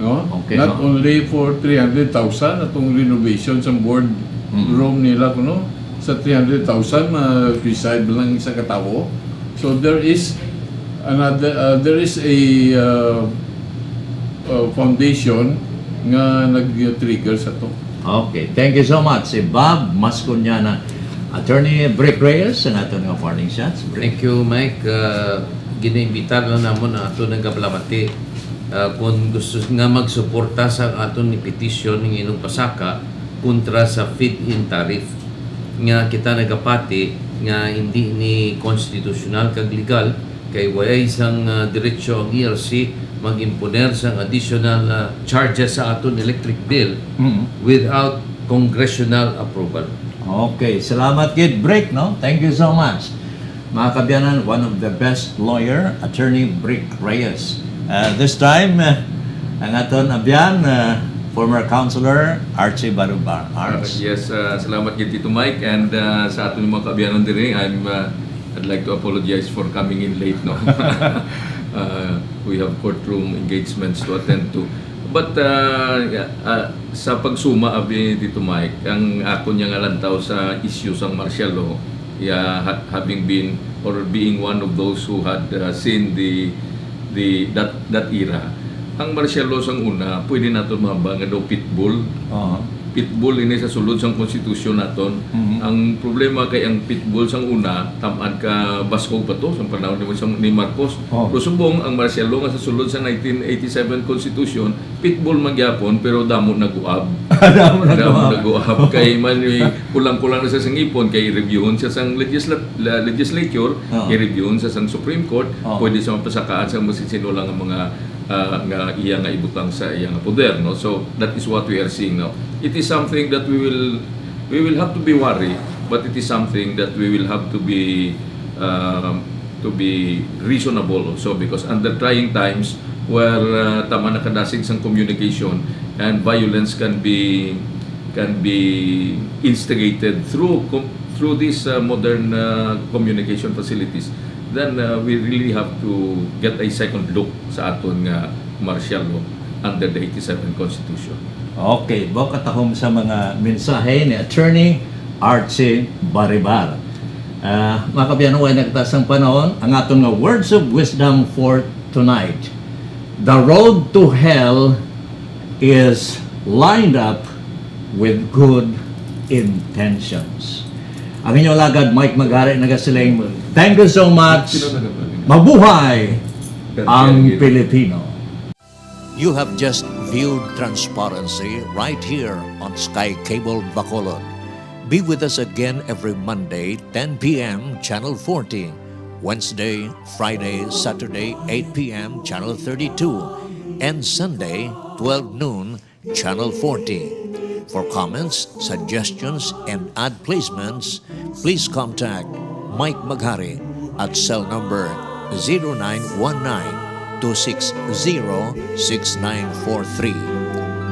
No? Okay, Not no? only for 300,000 atong renovation sa board room nila kuno, sa 300,000 ma-suicide lang isa ka tawo. So there is there is a foundation nga nag-trigger sa to. Okay, thank you so much. Si Bob Mascunyana, Attorney Brick Reyes, ang ato nga warning shots. Brick. Thank you, Mike. Ginaimbitar lang namon na ato nagablamati. Kung gusto nga magsuporta sa aton ni petition ng inyong pasaka kontra sa feed-in tariff nga kita nagapati nga hindi ni constitutional kag legal kay wala isang diretsyo ang ERC mag-imponer sa additional charges sa aton electric bill without congressional approval. Okay, salamat kid Brick, no? Thank you so much. Mga kabyanan, one of the best lawyer, Attorney Brick Reyes. This time, ang aton abyan, former councilor Archie Barubar. Arch. Yes, salamat gid Tito Mike, and sa aton mga kaabiyanon diri, I'd like to apologize for coming in late, no. We have courtroom engagements to attend to. But sa pagsuma abi Tito Mike, ang ako niya nga lantaw sa issues ang martial law, having been or being one of those who had seen that era. Ang martial law sang una, pwede naton mabang nga daw pitbull. Pitbull ini sa sulod sang konstitusyon naton. Ang problema kay ang pitbull sang una, tamad ka baskog pa to sa panahon ni Marcos. Pero subong ang martial law nga sa sulod sa 1987 constitution, pitbull magyapon pero damo naguab. damo naguab kay man kulang-kulang na sa sangipon kay reviewon sa sang legislature, kay reviewon sa sang Supreme Court, pwede sa mapasakaan sa masisino lang ang mga nga iya nga ibutang sa iya nga poder, no. So that is what we are seeing now. It is something that we will have to be worried, but it is something that we will have to be reasonable also, because under trying times where tama na kadasig sang communication and violence can be instigated through these modern communication facilities, then we really have to get a second look sa aton nga martial law under the 87 Constitution. Okay, baka tahom sa mga mensahe ni Attorney Archie Baribar. Mga kabyanan, way nagtasang panahon, ang aton nga words of wisdom for tonight. The road to hell is lined up with good intentions. Ang inyong lagad, Mike Magari, nagasiling, thank you so much. Mabuhay ang Pilipino. You have just viewed Transparency right here on Sky Cable Bacolod. Be with us again every Monday, 10 p.m., Channel 40. Wednesday, Friday, Saturday, 8 p.m., Channel 32. And Sunday, 12 noon, Channel 40. For comments, suggestions, and ad placements, please contact Mike Maghari at cell number 0919-260-6943.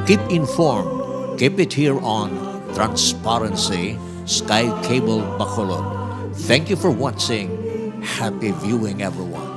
Keep informed. Keep it here on Transparency, Sky Cable Bacolod. Thank you for watching. Happy viewing, everyone.